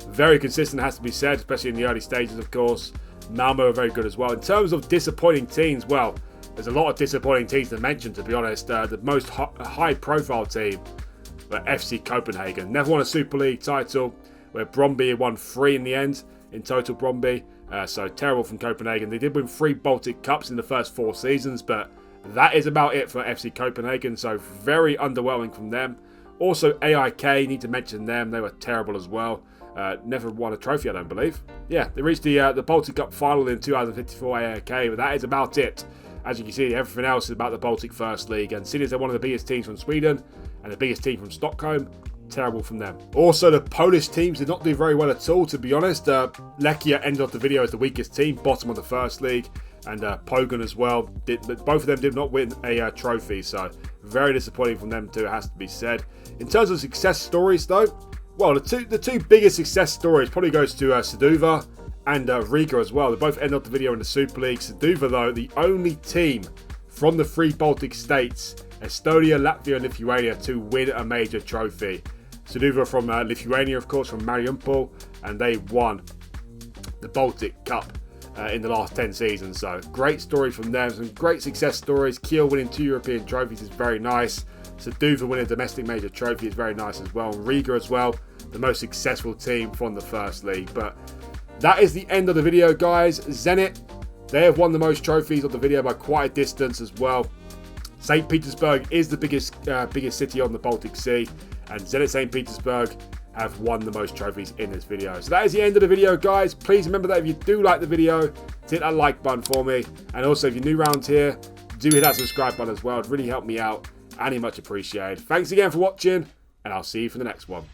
very consistent, has to be said, especially in the early stages, of course. Malmö are very good as well. In terms of disappointing teams, well, there's a lot of disappointing teams to mention, to be honest. The most high-profile team were FC Copenhagen. Never won a Super League title, where Brøndby won 3 in the end, in total Brøndby. So terrible from Copenhagen. They did win 3 Baltic Cups in the first 4 seasons, but that is about it for FC Copenhagen. So very underwhelming from them. Also, AIK, need to mention them. They were terrible as well. Never won a trophy, I don't believe. Yeah, they reached the Baltic Cup final in 2054 AIK, but that is about it. As you can see, everything else is about the Baltic First League. And seeing as they're one of the biggest teams from Sweden and the biggest team from Stockholm, terrible from them. Also, the Polish teams did not do very well at all, to be honest. Lechia ended off the video as the weakest team, bottom of the First League. And Pogoń as well. Both of them did not win a trophy, so very disappointing from them too, it has to be said. In terms of success stories, though, well, the two biggest success stories probably goes to Sędziowa and Riga as well. They both ended up the video in the Super League. Sędziowa, though, the only team from the three Baltic states, Estonia, Latvia and Lithuania, to win a major trophy. Sędziowa from Lithuania, of course, from Mariupol, and they won the Baltic Cup in the last 10 seasons. So great stories from them, some great success stories. Kiel winning 2 European trophies is very nice. Sędziowa winning a domestic major trophy is very nice as well. And Riga as well, the most successful team from the First League. But that is the end of the video, guys. Zenit, they have won the most trophies of the video by quite a distance as well. St. Petersburg is the biggest city on the Baltic Sea, and Zenit St. Petersburg have won the most trophies in this video. So that is the end of the video, guys. Please remember that if you do like the video, hit that like button for me. And also, if you're new around here, do hit that subscribe button as well. It'd really help me out, and much appreciated. Thanks again for watching, and I'll see you for the next one.